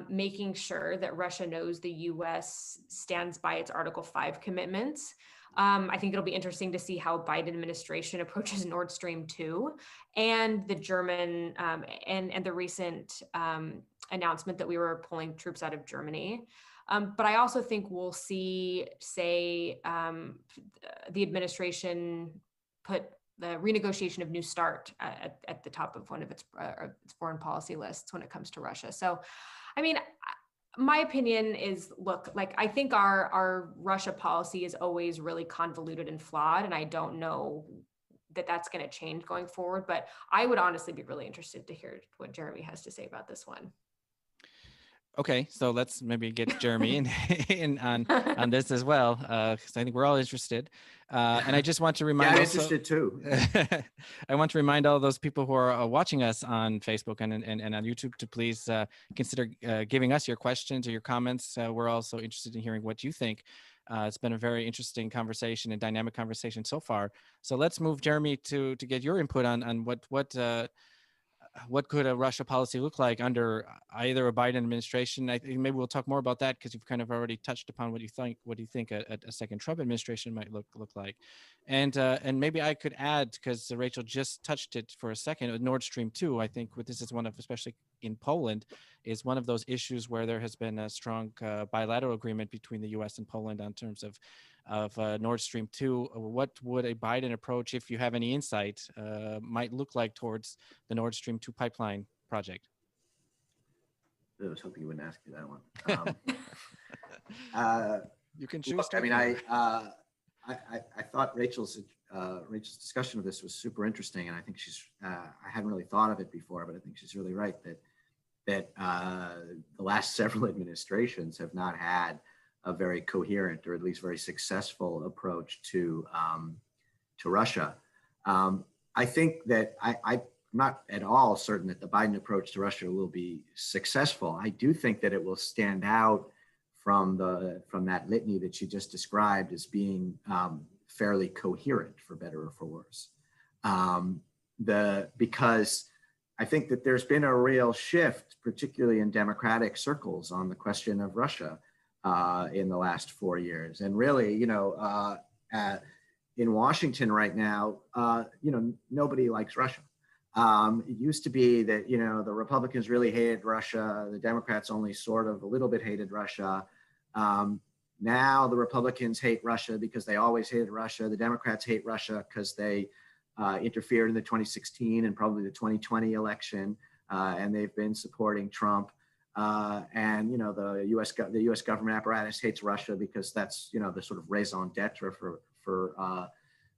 making sure that Russia knows the US stands by its Article 5 commitments. I think it'll be interesting to see how Biden administration approaches Nord Stream 2 and the German and the recent announcement that we were pulling troops out of Germany. But I also think we'll see, say, the administration put the renegotiation of New START at the top of one of its foreign policy lists when it comes to Russia. So, I mean, my opinion is, look, like, I think our Russia policy is always really convoluted and flawed, and I don't know that that's going to change going forward. But I would honestly be really interested to hear what Jeremy has to say about this one. Okay, so let's maybe get Jeremy in on this as well, because I think we're all interested. And I just want to remind. I'm interested too. I want to remind all those people who are watching us on Facebook and on YouTube to please consider giving us your questions or your comments. We're also interested in hearing what you think. It's been a very interesting conversation and dynamic conversation so far. So let's move, Jeremy, to get your input on what could a Russia policy look like under either a Biden administration. I think maybe we'll talk more about that because you've kind of already touched upon what you think a second Trump administration might look like. And maybe I could add, because Rachel just touched it for a second, Nord Stream 2, I think this is one of, especially in Poland, is one of those issues where there has been a strong bilateral agreement between the US and Poland on terms of Nord Stream 2. What would a Biden approach, if you have any insight, might look like towards the Nord Stream 2 pipeline project? I was hoping you wouldn't ask me that one. You can choose. Look, I mean, I thought Rachel's discussion of this was super interesting, and I think I hadn't really thought of it before, but I think she's really right that the last several administrations have not had a very coherent, or at least very successful, approach to Russia. I think that I'm not at all certain that the Biden approach to Russia will be successful. I do think that it will stand out from that litany that you just described as being fairly coherent, for better or for worse. Because I think that there's been a real shift, particularly in Democratic circles, on the question of Russia in the last 4 years. And really, in Washington right now, nobody likes Russia. It used to be that, the Republicans really hated Russia. The Democrats only sort of a little bit hated Russia. Now the Republicans hate Russia because they always hated Russia. The Democrats hate Russia because they interfered in the 2016 and probably the 2020 election, and they've been supporting Trump. And the U.S. government apparatus hates Russia because that's the sort of raison d'etre for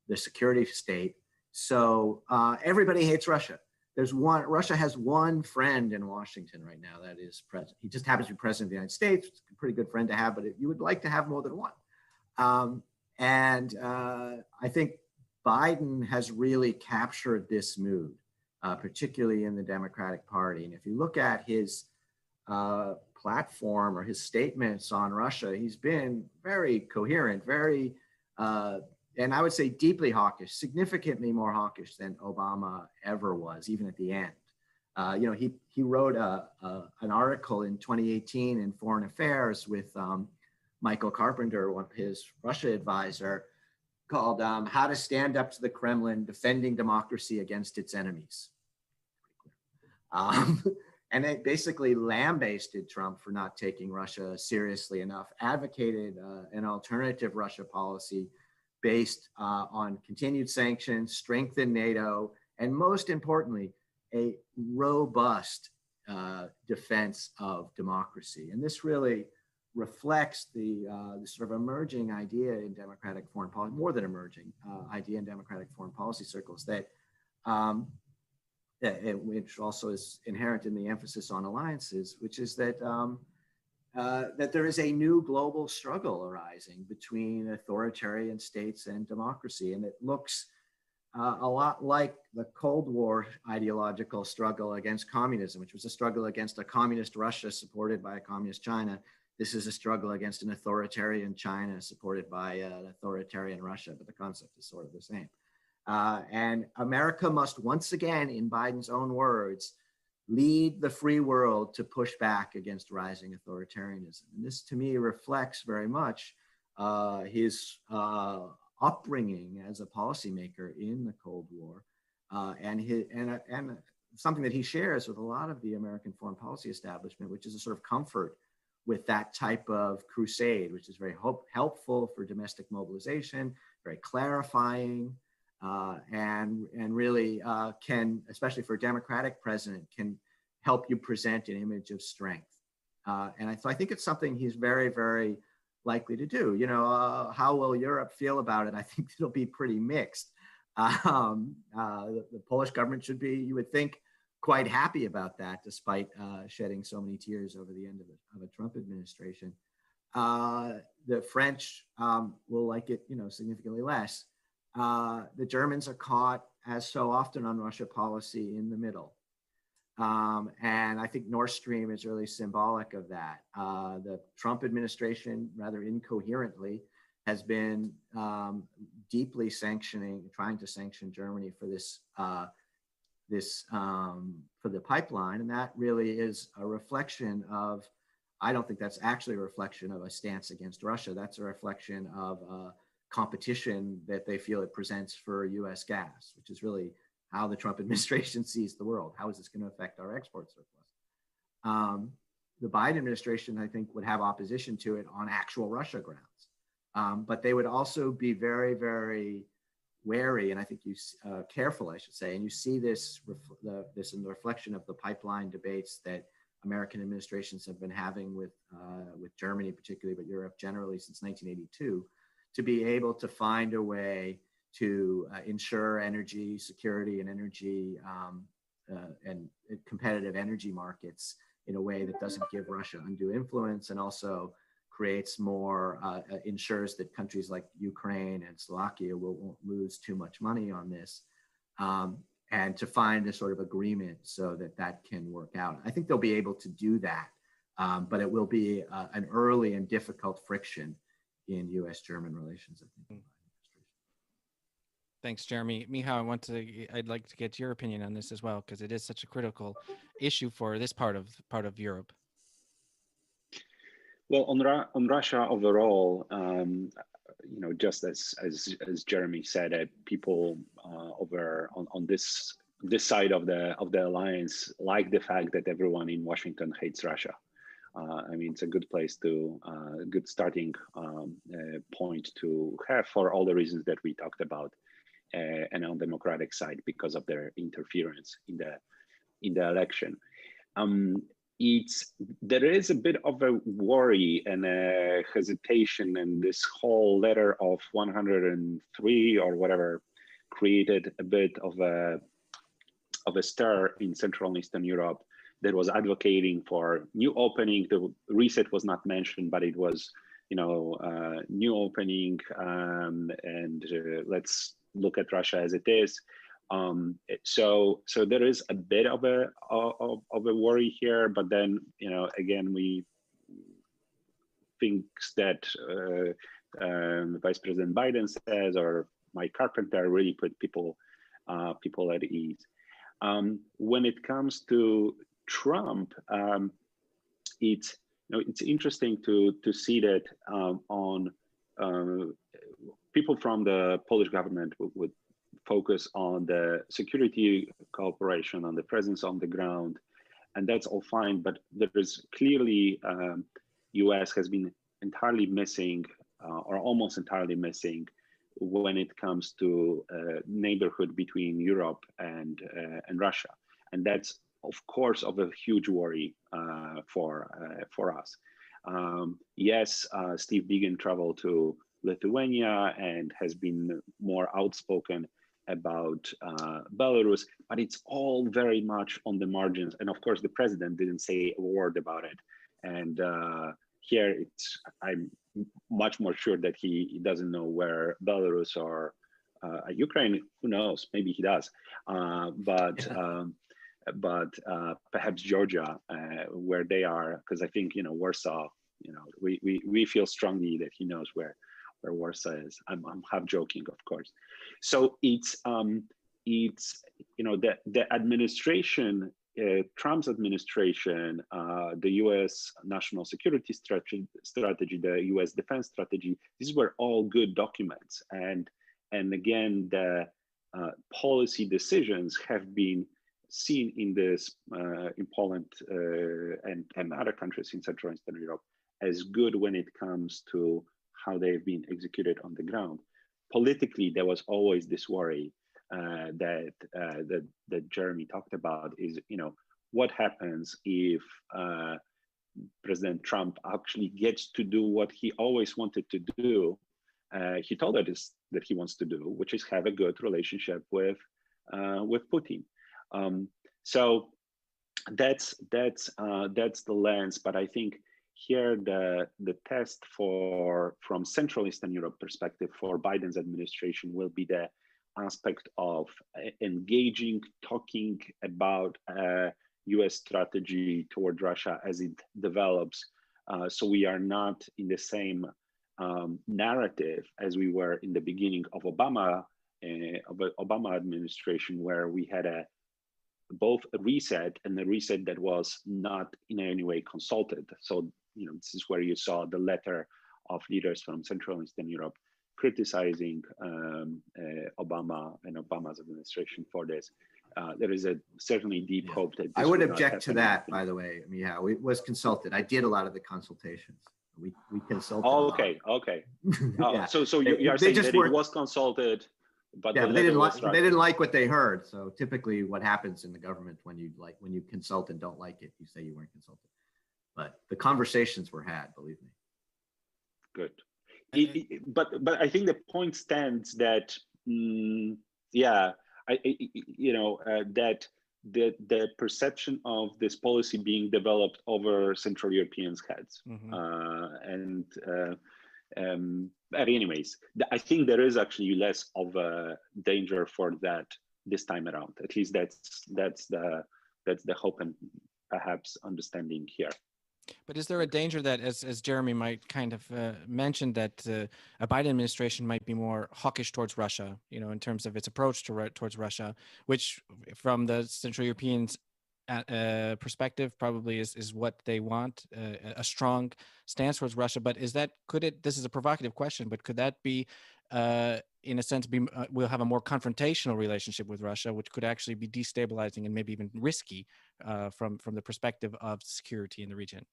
the security state. So everybody hates Russia. Russia has one friend in Washington right now, that is president. He just happens to be president of the United States. It's a pretty good friend to have, but you would like to have more than one. And I think Biden has really captured this mood, particularly in the Democratic Party. And if you look at his platform or his statements on Russia, he's been very coherent, very, and I would say deeply hawkish, significantly more hawkish than Obama ever was, even at the end. He wrote an article in 2018 in Foreign Affairs with Michael Carpenter, his Russia advisor, called How to Stand Up to the Kremlin, Defending Democracy Against Its Enemies. And it basically lambasted Trump for not taking Russia seriously enough, advocated an alternative Russia policy based on continued sanctions, strengthened NATO, and most importantly, a robust defense of democracy. And this really reflects the sort of emerging idea in democratic foreign policy, more than emerging idea in democratic foreign policy circles, that which also is inherent in the emphasis on alliances, which is that that there is a new global struggle arising between authoritarian states and democracy, and it looks a lot like the Cold War ideological struggle against communism, which was a struggle against a communist Russia supported by a communist China. This is a struggle against an authoritarian China supported by an authoritarian Russia, but the concept is sort of the same. And America must once again, in Biden's own words, lead the free world to push back against rising authoritarianism. And this, to me, reflects very much his upbringing as a policymaker in the Cold War, and something that he shares with a lot of the American foreign policy establishment, which is a sort of comfort with that type of crusade, which is very helpful for domestic mobilization, very clarifying, and really can, especially for a Democratic president, can help you present an image of strength. So I think it's something he's very, very likely to do. You know, how will Europe feel about it? I think it'll be pretty mixed. The Polish government should be, you would think, quite happy about that, despite shedding so many tears over the end of a Trump administration. The French will like it, you know, significantly less. The Germans are caught, as so often on Russia policy, in the middle. And I think Nord Stream is really symbolic of that. The Trump administration, rather incoherently, has been deeply trying to sanction Germany for for the pipeline. And that really is a reflection of, I don't think that's actually a reflection of a stance against Russia. That's a reflection of competition that they feel it presents for US gas, which is really how the Trump administration sees the world. How is this going to affect our export surplus? The Biden administration, I think, would have opposition to it on actual Russia grounds. But they would also be very, very wary, and I think careful, I should say. And you see this in the reflection of the pipeline debates that American administrations have been having with Germany particularly, but Europe generally since 1982, to be able to find a way to ensure energy security and energy and competitive energy markets in a way that doesn't give Russia undue influence, and also creates more, ensures that countries like Ukraine and Slovakia won't lose too much money on this, and to find a sort of agreement so that can work out. I think they'll be able to do that, but it will be an early and difficult friction in U.S.-German relations, I think. Thanks, Jeremy. Michał, I'd like to get your opinion on this as well, because it is such a critical issue for this part of Europe. Well, on Russia overall, you know, just as Jeremy said, people over on this side of the alliance like the fact that everyone in Washington hates Russia. I mean, it's a good place good starting point to have for all the reasons that we talked about, and on the Democratic side because of their interference in the election. There is a bit of a worry and a hesitation, and this whole letter of 103 or whatever created a bit of a stir in Central and Eastern Europe that was advocating for new opening. The reset was not mentioned, but it was, you know, new opening, and let's look at Russia as it is. So there is a bit of a worry here, but then, you know, again, we think that Vice President Biden says, or Mike Carpenter, really put people at ease. When it comes to Trump, it's interesting to see that on people from the Polish government would focus on the security cooperation, on the presence on the ground, and that's all fine. But there is clearly U.S. has been entirely missing, or almost entirely missing, when it comes to neighborhood between Europe and Russia, and that's of course of a huge worry for us. Yes, Steve Biegun traveled to Lithuania and has been more outspoken about Belarus, but it's all very much on the margins. And of course, the president didn't say a word about it. And here, I'm much more sure that he doesn't know where Belarus or Ukraine. Who knows? Maybe he does. But perhaps Georgia, where they are, because I think, you know, Warsaw. You know, we feel strongly that he knows where Warsaw is. I'm half joking, of course. So it's you know, the administration Trump's administration, the U.S. national security strategy, the U.S. defense strategy, these were all good documents. And again, the policy decisions have been seen in this, in Poland and other countries in Central and Eastern Europe as good when it comes to how they've been executed on the ground. Politically, there was always this worry that Jeremy talked about is, what happens if President Trump actually gets to do what he always wanted to do. He told us that he wants to do, which is have a good relationship with Putin. So that's the lens. But I think here the test from Central Eastern Europe perspective for Biden's administration will be the aspect of engaging, talking about U.S. strategy toward Russia as it develops, so we are not in the same narrative as we were in the beginning of Obama administration, where we had both a reset and a reset that was not in any way consulted. So this is where you saw the letter of leaders from Central and Eastern Europe criticizing Obama and Obama's administration for this. There is a certainly deep hope that I would object to that, by the way. I mean, yeah, it was consulted. I did a lot of the consultations. We consulted. Oh, okay. Yeah. So you are saying that it was consulted, but yeah, they didn't like what they heard. So typically, what happens in the government when you consult and don't like it, you say you weren't consulted. But the conversations were had, believe me. Good. But I think the point stands that that the perception of this policy being developed over Central Europeans' heads, but anyways, I think there is actually less of a danger for that this time around. At least that's the hope and perhaps understanding here. But is there a danger that, as Jeremy might kind of mention, that a Biden administration might be more hawkish towards Russia, in terms of its approach towards Russia, which from the Central Europeans' perspective probably is what they want, a strong stance towards Russia. But this is a provocative question, but could that be, in a sense, we'll have a more confrontational relationship with Russia, which could actually be destabilizing and maybe even risky from the perspective of security in the region?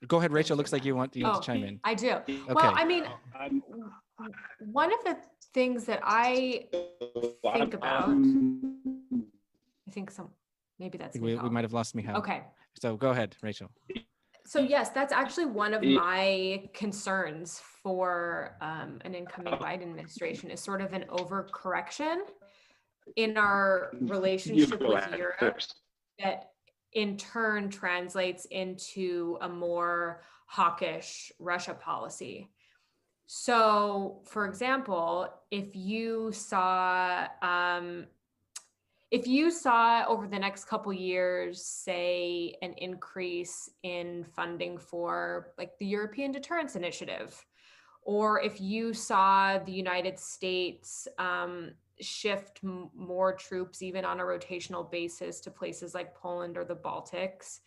Go ahead, Rachel. Looks like you want to chime in. I do. Okay. Well, I mean, one of the things that I think about, I think maybe that's we might have lost Michal. Okay. So go ahead, Rachel. So yes, that's actually one of my concerns for an incoming Biden administration is sort of an overcorrection in our relationship with Europe that in turn translates into a more hawkish Russia policy. So, for example, if you saw over the next couple years, say, an increase in funding for like the European Deterrence Initiative, or if you saw the United States shift more troops, even on a rotational basis, to places like Poland or the Baltics,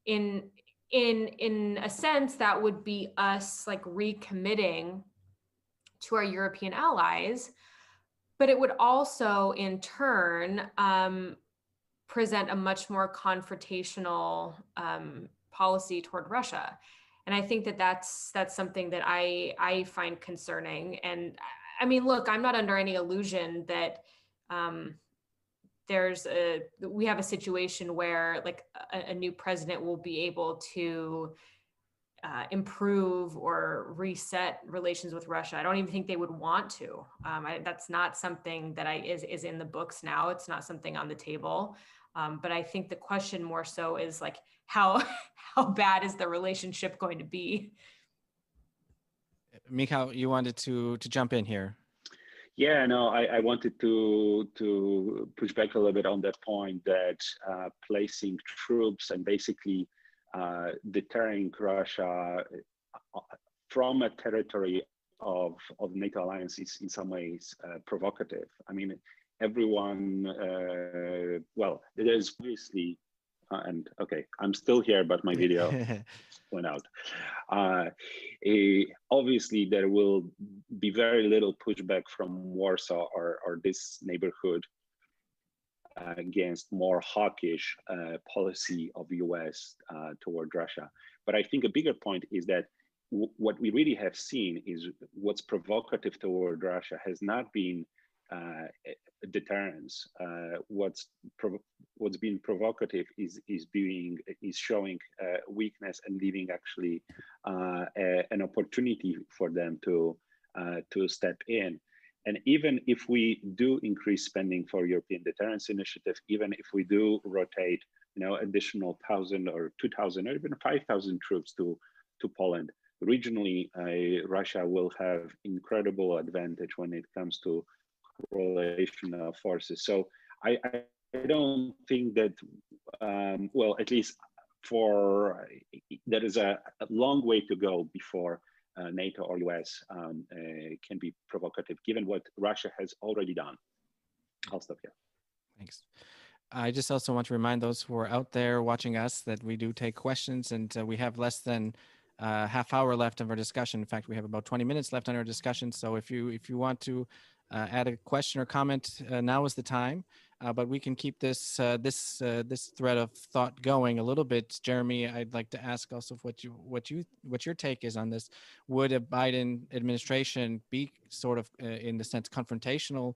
in a sense, that would be us like recommitting to our European allies. But it would also, in turn, present a much more confrontational policy toward Russia. And I think that's something that I find concerning. And I mean, look, I'm not under any illusion that we have a situation where like a new president will be able to improve or reset relations with Russia. I don't even think they would want to. That's not something that is in the books now. It's not something on the table. But I think the question more so is like, how bad is the relationship going to be? Michal, you wanted to jump in here. Yeah, no, I wanted to push back a little bit on that point that placing troops and basically deterring Russia from a territory of NATO alliance is in some ways provocative. I mean, everyone, well, there's obviously, and okay, I'm still here, but my video went out. Obviously, there will be very little pushback from Warsaw or this neighborhood against more hawkish policy of US toward Russia. But I think a bigger point is that what we really have seen is what's provocative toward Russia has not been deterrence. What's been provocative is showing weakness and leaving actually an opportunity for them to step in. And even if we do increase spending for European deterrence initiative, even if we do rotate, additional 1,000 or 2,000 or even 5,000 troops to Poland, regionally, Russia will have incredible advantage when it comes to correlation of forces. So I don't think that, well, at least there is a long way to go before NATO or US can be provocative, given what Russia has already done. I'll stop here. Thanks. I just also want to remind those who are out there watching us that we do take questions, and we have less than half hour left of our discussion. In fact, we have about 20 minutes left on our discussion. So if you want to add a question or comment, now is the time. But we can keep this this thread of thought going a little bit. Jeremy, I'd like to ask also what your take is on this. Would a Biden administration be sort of in the sense confrontational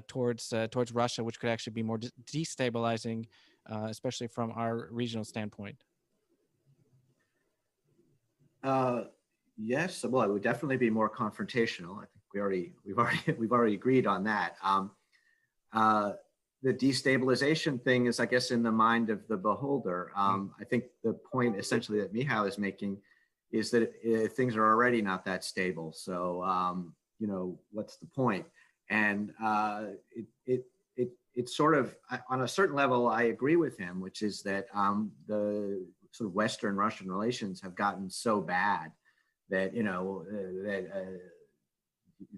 towards Russia, which could actually be more destabilizing, especially from our regional standpoint? Yes, well, it would definitely be more confrontational. I think we've already agreed on that. The destabilization thing is, I guess, in the mind of the beholder. I think the point essentially that Michał is making is that things are already not that stable. So, what's the point? And it's sort of, on a certain level, I agree with him, which is that the sort of Western Russian relations have gotten so bad that,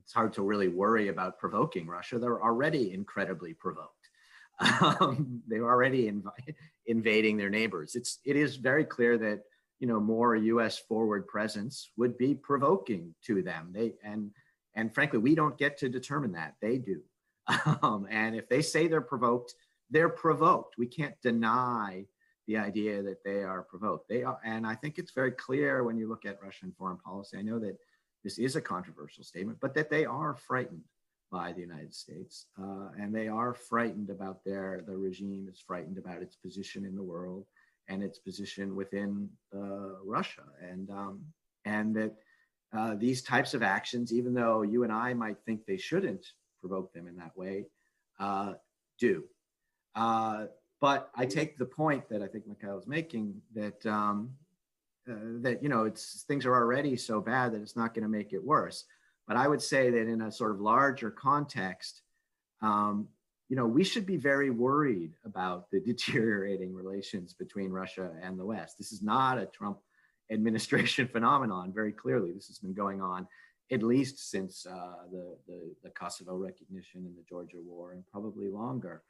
it's hard to really worry about provoking Russia. They're already incredibly provoked. They're already invading their neighbors. It is very clear that, more US forward presence would be provoking to them. And frankly, we don't get to determine that. They do. And if they say they're provoked, they're provoked. We can't deny the idea that they are provoked. They are, and I think it's very clear when you look at Russian foreign policy. I know that this is a controversial statement, but that they are frightened by the United States, and they are frightened about the regime is frightened about its position in the world and its position within Russia, and that these types of actions, even though you and I might think they shouldn't provoke them in that way, do. But I take the point that I think Michał is making that things are already so bad that it's not going to make it worse. But I would say that in a sort of larger context, we should be very worried about the deteriorating relations between Russia and the West. This is not a Trump administration phenomenon. Very clearly, this has been going on at least since the Kosovo recognition and the Georgia War, and probably longer.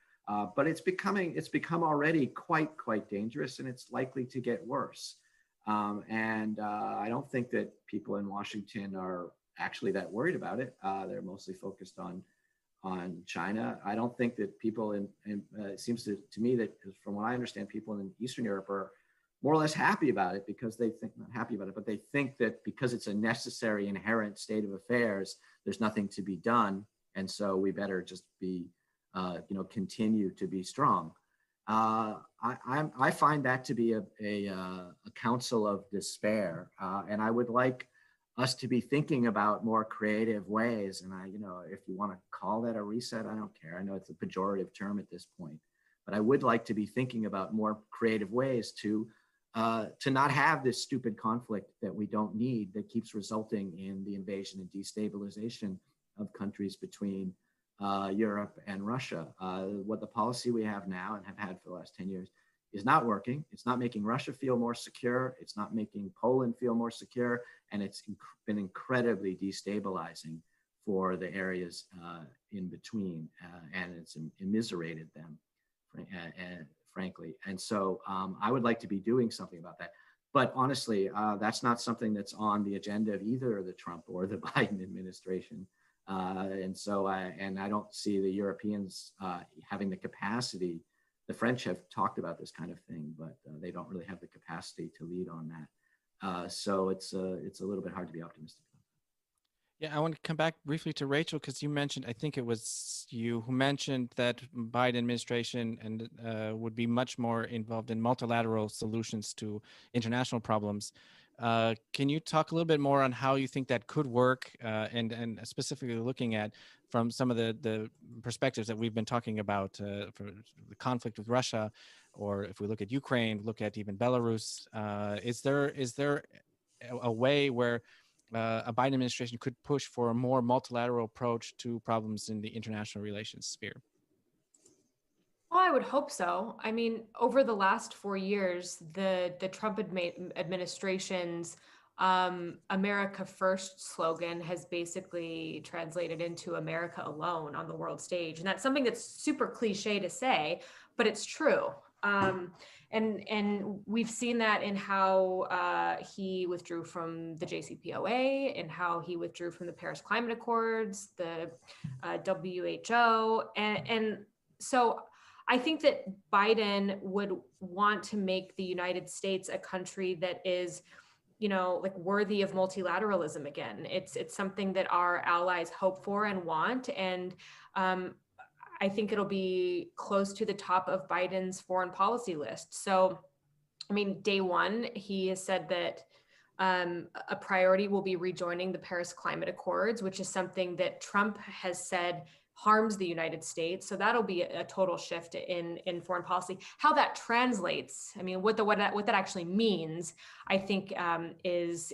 But it's become already quite dangerous, and it's likely to get worse. And I don't think that people in Washington are actually that worried about it. They're mostly focused on China. I don't think that people it seems to me that, from what I understand, people in Eastern Europe are more or less happy about it, because they think, not happy about it, but they think that because it's a necessary inherent state of affairs, there's nothing to be done. And so we better just be, continue to be strong. I find that to be a counsel of despair. And I would like us to be thinking about more creative ways. And if you want to call that a reset, I don't care. I know it's a pejorative term at this point, but I would like to be thinking about more creative ways to not have this stupid conflict that we don't need, that keeps resulting in the invasion and destabilization of countries between Europe and Russia. What the policy we have now and have had for the last 10 years is not working. It's not making Russia feel more secure. It's not making Poland feel more secure. And it's been incredibly destabilizing for the areas in between, and it's immiserated them, frankly. And so I would like to be doing something about that. But honestly, that's not something that's on the agenda of either the Trump or the Biden administration. And so I don't see the Europeans having the capacity. The French have talked about this kind of thing, but they don't really have the capacity to lead on that. So it's a little bit hard to be optimistic. Yeah, I want to come back briefly to Rachel, because you mentioned, I think it was you who mentioned that Biden administration and would be much more involved in multilateral solutions to international problems. Can you talk a little bit more on how you think that could work, and specifically looking at from some of the perspectives that we've been talking about for the conflict with Russia, or if we look at Ukraine, look at even Belarus, is there a way where a Biden administration could push for a more multilateral approach to problems in the international relations sphere? Well, I would hope so. I mean, over the last 4 years, the Trump administration's America First slogan has basically translated into America alone on the world stage. And that's something that's super cliche to say, but it's true. And we've seen that in how he withdrew from the JCPOA, and how he withdrew from the Paris Climate Accords, the WHO. And so I think that Biden would want to make the United States a country that is, like worthy of multilateralism again. It's something that our allies hope for and want. And I think it'll be close to the top of Biden's foreign policy list. So, I mean, day one, he has said that a priority will be rejoining the Paris Climate Accords, which is something that Trump has said harms the United States. So that'll be a total shift in foreign policy. How that translates, I mean, what that actually means, I think is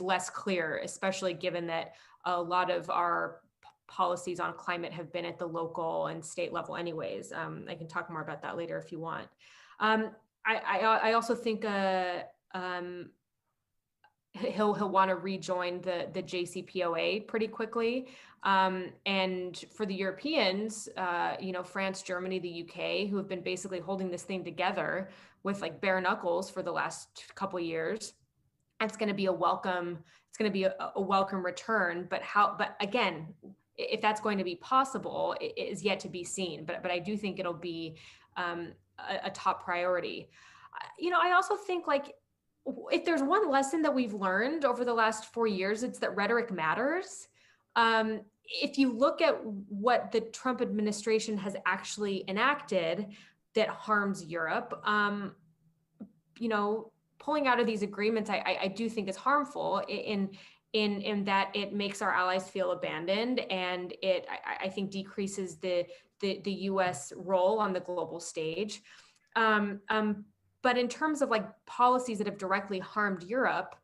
less clear, especially given that a lot of our policies on climate have been at the local and state level anyways. I can talk more about that later if you want. I also think he'll want to rejoin the JCPOA pretty quickly. And for the Europeans, France, Germany, the UK, who have been basically holding this thing together with like bare knuckles for the last couple of years, it's going to be a welcome return. But again, if that's going to be possible, it is yet to be seen. But I do think it'll be a top priority. I also think, like, if there's one lesson that we've learned over the last 4 years, it's that rhetoric matters. If you look at what the Trump administration has actually enacted that harms Europe, pulling out of these agreements, I do think is harmful in that it makes our allies feel abandoned, and I think decreases the U.S. role on the global stage. But in terms of like policies that have directly harmed Europe,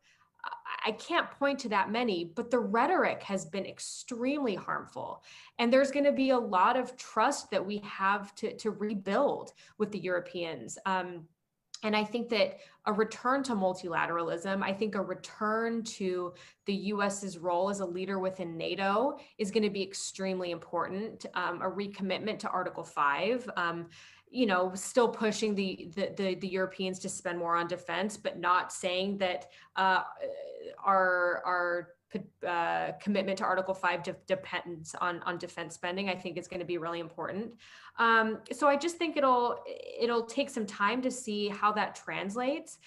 I can't point to that many, but the rhetoric has been extremely harmful. And there's going to be a lot of trust that we have to rebuild with the Europeans. And I think that a return to multilateralism, I think a return to the US's role as a leader within NATO is going to be extremely important. A recommitment to Article 5, still pushing the Europeans to spend more on defense, but not saying that our commitment to Article 5 depends on defense spending, I think is going to be really important. So I just think it'll take some time to see how that translates.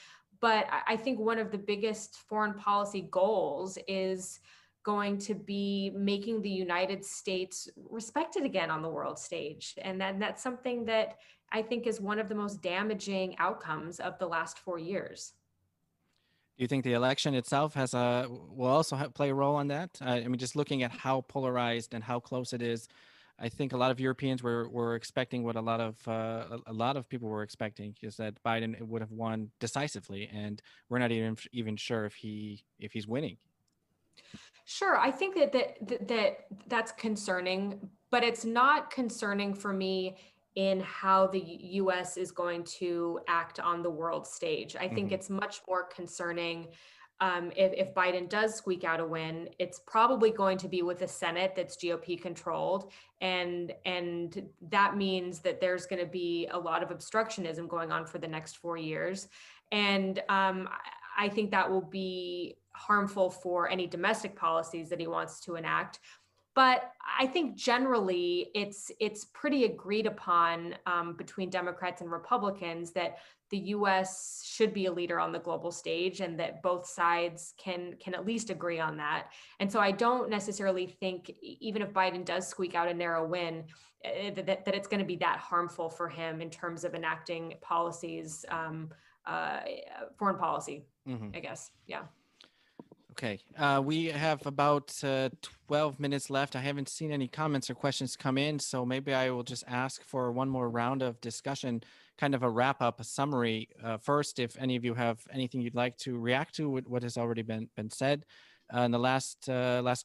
But I think one of the biggest foreign policy goals is going to be making the United States respected again on the world stage. And that's something that I think is one of the most damaging outcomes of the last 4 years. Do you think the election itself will also play a role on that? I mean, just looking at how polarized and how close it is, I think a lot of Europeans were expecting what a lot of people were expecting, is that Biden would have won decisively, and we're not even sure if he's winning. Sure, I think that's concerning, but it's not concerning for me in how the U.S. is going to act on the world stage. I think it's much more concerning if Biden does squeak out a win, it's probably going to be with a Senate that's GOP controlled. And that means that there's going to be a lot of obstructionism going on for the next 4 years. And I think that will be harmful for any domestic policies that he wants to enact. But I think generally it's pretty agreed upon between Democrats and Republicans that the U.S. should be a leader on the global stage, and that both sides can at least agree on that. And so I don't necessarily think, even if Biden does squeak out a narrow win, that it's going to be that harmful for him in terms of enacting policies, foreign policy, I guess. Yeah. Okay, we have about 12 minutes left. I haven't seen any comments or questions come in, so maybe I will just ask for one more round of discussion, kind of a wrap up, a summary. First, if any of you have anything you'd like to react to with what has already been said in the last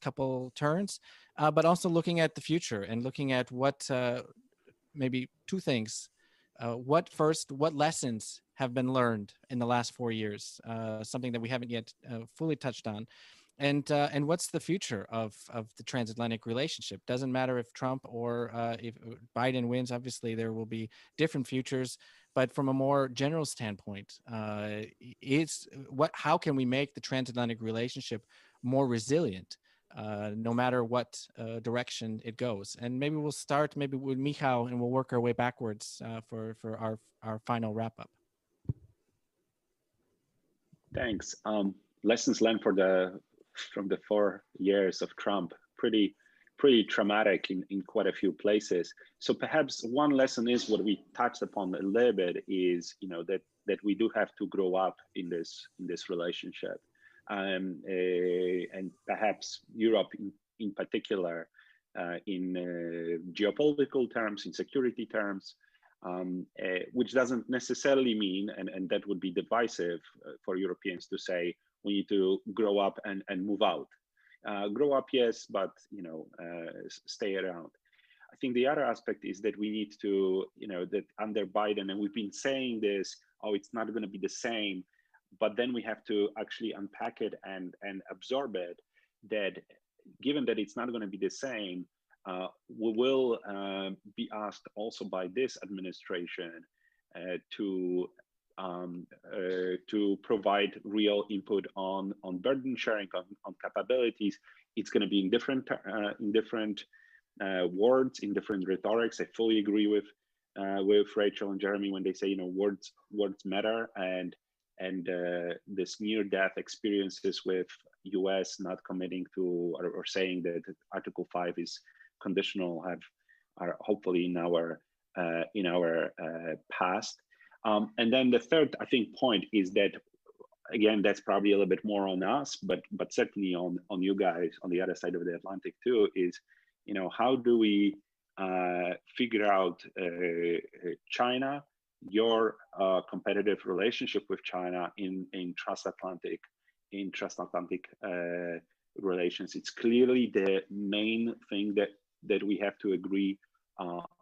couple turns, but also looking at the future and looking at what maybe two things. What lessons have been learned in the last 4 years? Something that we haven't yet fully touched on. And what's the future of the transatlantic relationship? Doesn't matter if Trump or if Biden wins, obviously there will be different futures. But from a more general standpoint, how can we make the transatlantic relationship more resilient? No matter what direction it goes. And maybe we'll start maybe with Michał, and we'll work our way backwards for our final wrap up. Thanks. Lessons learned from the 4 years of Trump, pretty traumatic in quite a few places. So perhaps one lesson is what we touched upon a little bit is, that we do have to grow up in this relationship. And perhaps Europe in particular, in geopolitical terms, in security terms, which doesn't necessarily mean, and that would be divisive for Europeans to say, we need to grow up and move out. Grow up, yes, but stay around. I think the other aspect is that we need to, that under Biden, and we've been saying this, it's not going to be the same. But then we have to actually unpack it and absorb it, that given that it's not going to be the same, we will be asked also by this administration to provide real input on burden sharing, on capabilities. It's going to be in different words, in different rhetorics. I fully agree with Rachel and Jeremy when they say, words matter, and this near-death experiences with U.S. not committing to or saying that Article 5 is conditional are hopefully in our past. And then the third, I think, point is that, again, that's probably a little bit more on us, but certainly on you guys on the other side of the Atlantic too, is how do we figure out China, your competitive relationship with China in transatlantic relations. It's clearly the main thing that we have to agree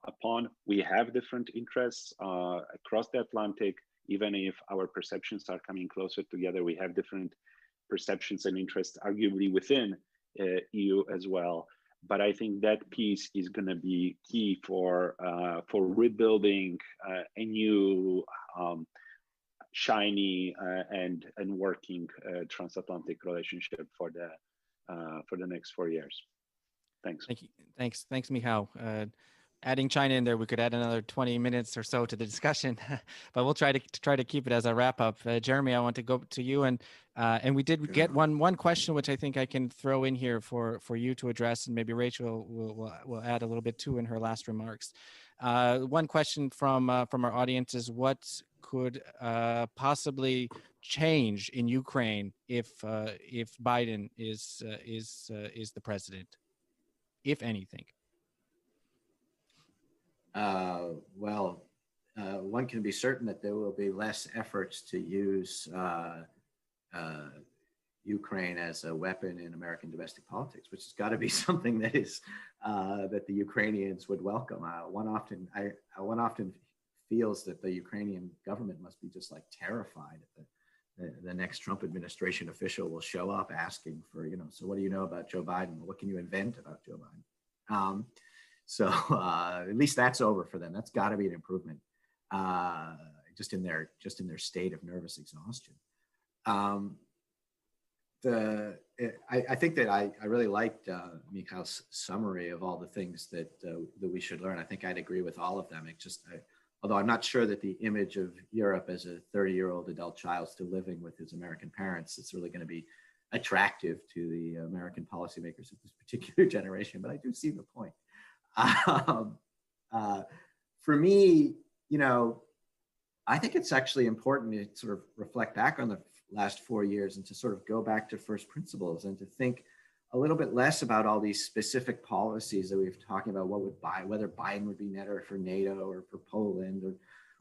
upon. We have different interests across the Atlantic, even if our perceptions are coming closer together. We have different perceptions and interests, arguably within EU as well. But I think that piece is going to be key for rebuilding a new, shiny and working transatlantic relationship for the next 4 years. Thanks. Thank you. Thanks, Michał. Adding China in there, we could add another 20 minutes or so to the discussion, but we'll try to keep it as a wrap up. Jeremy, I want to go to you, and we did get one question which I think I can throw in here for you to address, and maybe Rachel will add a little bit too in her last remarks. One question from our audience is, what could possibly change in Ukraine if Biden is the president, if anything? One can be certain that there will be less efforts to use Ukraine as a weapon in American domestic politics, which has got to be something that is that the Ukrainians would welcome. One often feels that the Ukrainian government must be just like terrified at the next Trump administration official will show up asking for, so what do you know about Joe Biden? What can you invent about Joe Biden? So at least that's over for them. That's got to be an improvement, just in their state of nervous exhaustion. I think that I really liked Mikhail's summary of all the things that we should learn. I think I'd agree with all of them. Although I'm not sure that the image of Europe as a 30-year-old adult child still living with his American parents, it's really going to be attractive to the American policymakers of this particular generation, but I do see the point. For me, I think it's actually important to sort of reflect back on the last 4 years and to sort of go back to first principles and to think a little bit less about all these specific policies that we've talking about, whether Biden would be better for NATO or for Poland, or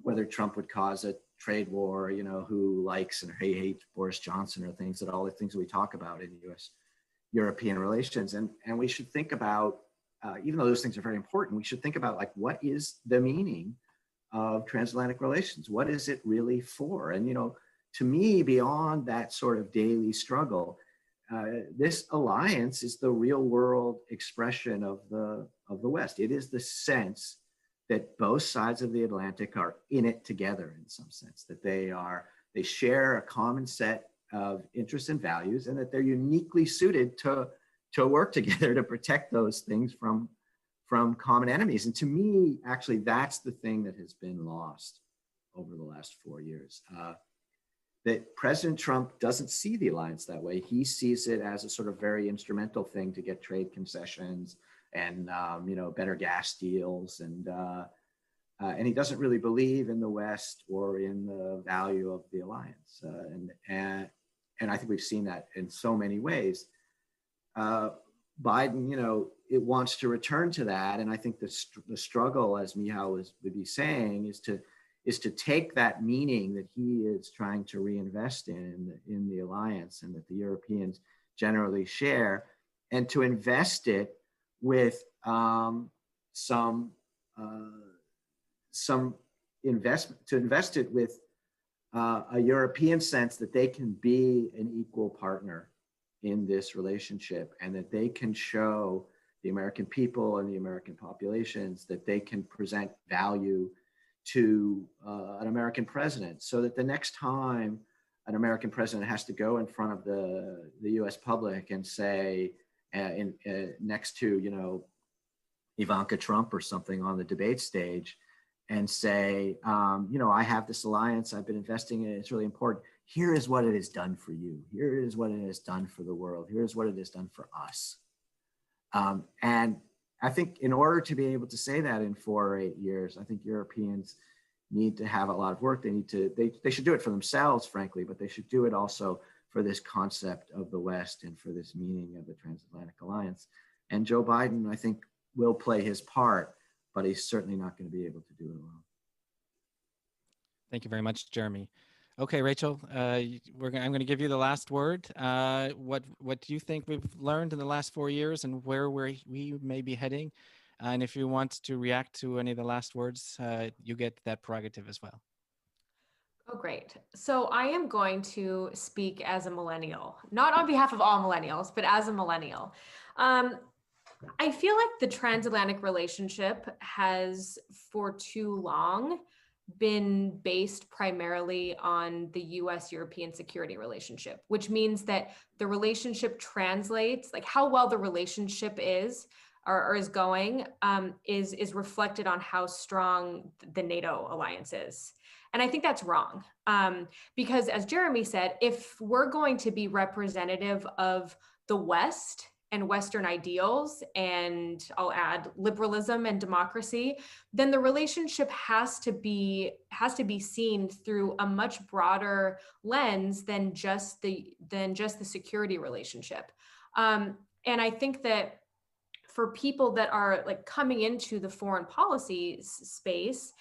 whether Trump would cause a trade war, who likes and hates Boris Johnson, or all the things that we talk about in US-European relations. And we should think about, even though those things are very important, we should think about what is the meaning of transatlantic relations? What is it really for? And, to me, beyond that sort of daily struggle, this alliance is the real world expression of the West. It is the sense that both sides of the Atlantic are in it together in some sense, that they share a common set of interests and values, and that they're uniquely suited to work together to protect those things from common enemies. And to me, actually, that's the thing that has been lost over the last 4 years. That President Trump doesn't see the alliance that way. He sees it as a sort of very instrumental thing to get trade concessions and better gas deals, and he doesn't really believe in the West or in the value of the alliance. And I think we've seen that in so many ways. Biden, it wants to return to that, and I think the struggle, as Michal would be saying, is to take that meaning that he is trying to reinvest in the alliance and that the Europeans generally share, and to invest it with some investment, to invest it with a European sense that they can be an equal partner in this relationship, and that they can show the American people and the American populations that they can present value to an American president, so that the next time an American president has to go in front of the US public and say, next to, Ivanka Trump or something on the debate stage, and say, I have this alliance, I've been investing in it, it's really important. Here is what it has done for you. Here is what it has done for the world. Here's what it has done for us. And I think in order to be able to say that in 4 or 8 years, I think Europeans need to have a lot of work. They should do it for themselves, frankly, but they should do it also for this concept of the West and for this meaning of the transatlantic alliance. And Joe Biden, I think, will play his part, but he's certainly not going to be able to do it alone. Thank you very much, Jeremy. Okay, Rachel, I'm going to give you the last word. What do you think we've learned in the last 4 years, and where we may be heading? And if you want to react to any of the last words, you get that prerogative as well. Oh, great. So I am going to speak as a millennial, not on behalf of all millennials, but as a millennial. I feel like the transatlantic relationship has for too long been based primarily on the US-European security relationship, which means that the relationship translates, like how well the relationship is or is going, is reflected on how strong the NATO alliance is. And I think that's wrong, because as Jeremy said, if we're going to be representative of the West and Western ideals, and I'll add liberalism and democracy, then the relationship has to be seen through a much broader lens than just the security relationship. And I think that for people that are like coming into the foreign policy space,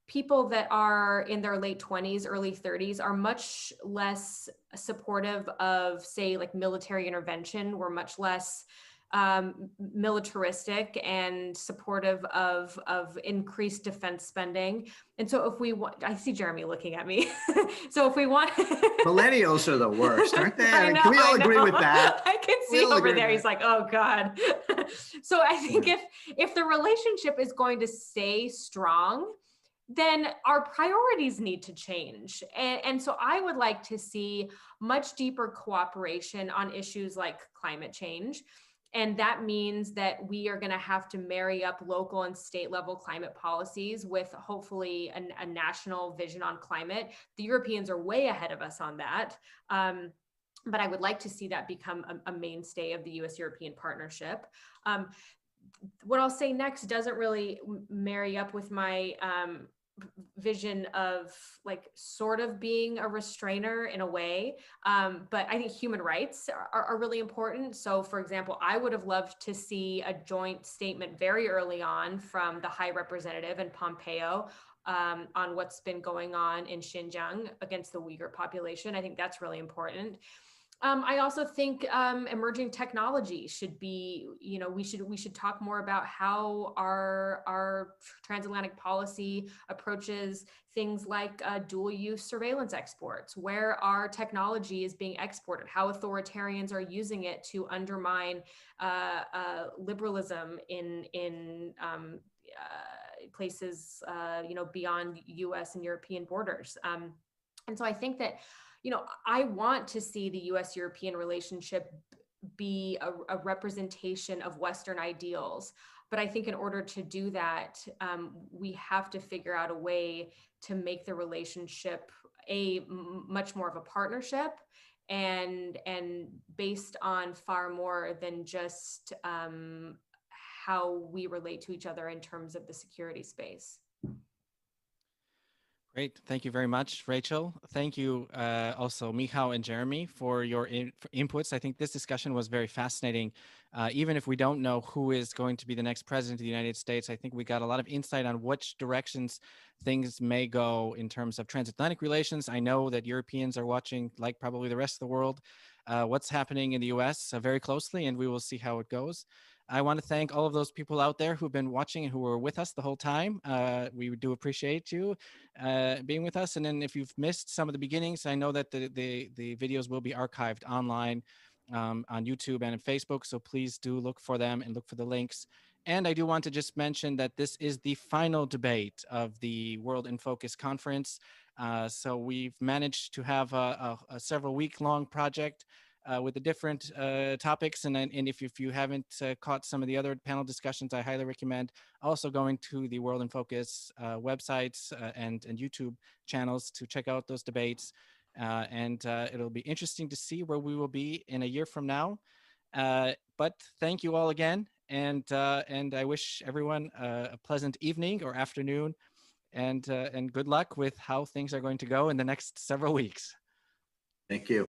people that are in their late 20s, early 30s are much less supportive of, say, like military intervention. We're much less militaristic and supportive of increased defense spending. And so if we want, I see Jeremy looking at me. So if we want millennials are the worst, aren't they? I know, Can we all agree with that? I can see over there. He's like, oh God. So I think if the relationship is going to stay strong, then our priorities need to change. And so I would like to see much deeper cooperation on issues like climate change. And that means that we are going to have to marry up local and state level climate policies with hopefully a national vision on climate. The Europeans are way ahead of us on that. But I would like to see that become a mainstay of the US-European partnership. What I'll say next doesn't really marry up with my vision of like sort of being a restrainer in a way. But I think human rights are really important. So for example, I would have loved to see a joint statement very early on from the High Representative and Pompeo on what's been going on in Xinjiang against the Uyghur population. I think that's really important. I also think emerging technology should be, we should talk more about how our transatlantic policy approaches things like dual use surveillance exports, where our technology is being exported, how authoritarians are using it to undermine liberalism in places, beyond US and European borders. And so I think that, I want to see the US-European relationship be a representation of Western ideals. But I think in order to do that, we have to figure out a way to make the relationship much more of a partnership and based on far more than just how we relate to each other in terms of the security space. Great. Thank you very much, Rachel. Thank you also, Michał and Jeremy, for your inputs. I think this discussion was very fascinating. Even if we don't know who is going to be the next president of the United States, I think we got a lot of insight on which directions things may go in terms of transatlantic relations. I know that Europeans are watching, like probably the rest of the world, what's happening in the US very closely, and we will see how it goes. I want to thank all of those people out there who've been watching and who were with us the whole time. We do appreciate you being with us. And then if you've missed some of the beginnings, I know that the videos will be archived online on YouTube and on Facebook. So please do look for them and look for the links. And I do want to just mention that this is the final debate of the World in Focus conference. So we've managed to have a several week-long project with the different topics. And if you haven't caught some of the other panel discussions, I highly recommend also going to the World in Focus websites and YouTube channels to check out those debates. And it'll be interesting to see where we will be in a year from now. But thank you all again. And I wish everyone a pleasant evening or afternoon and good luck with how things are going to go in the next several weeks. Thank you.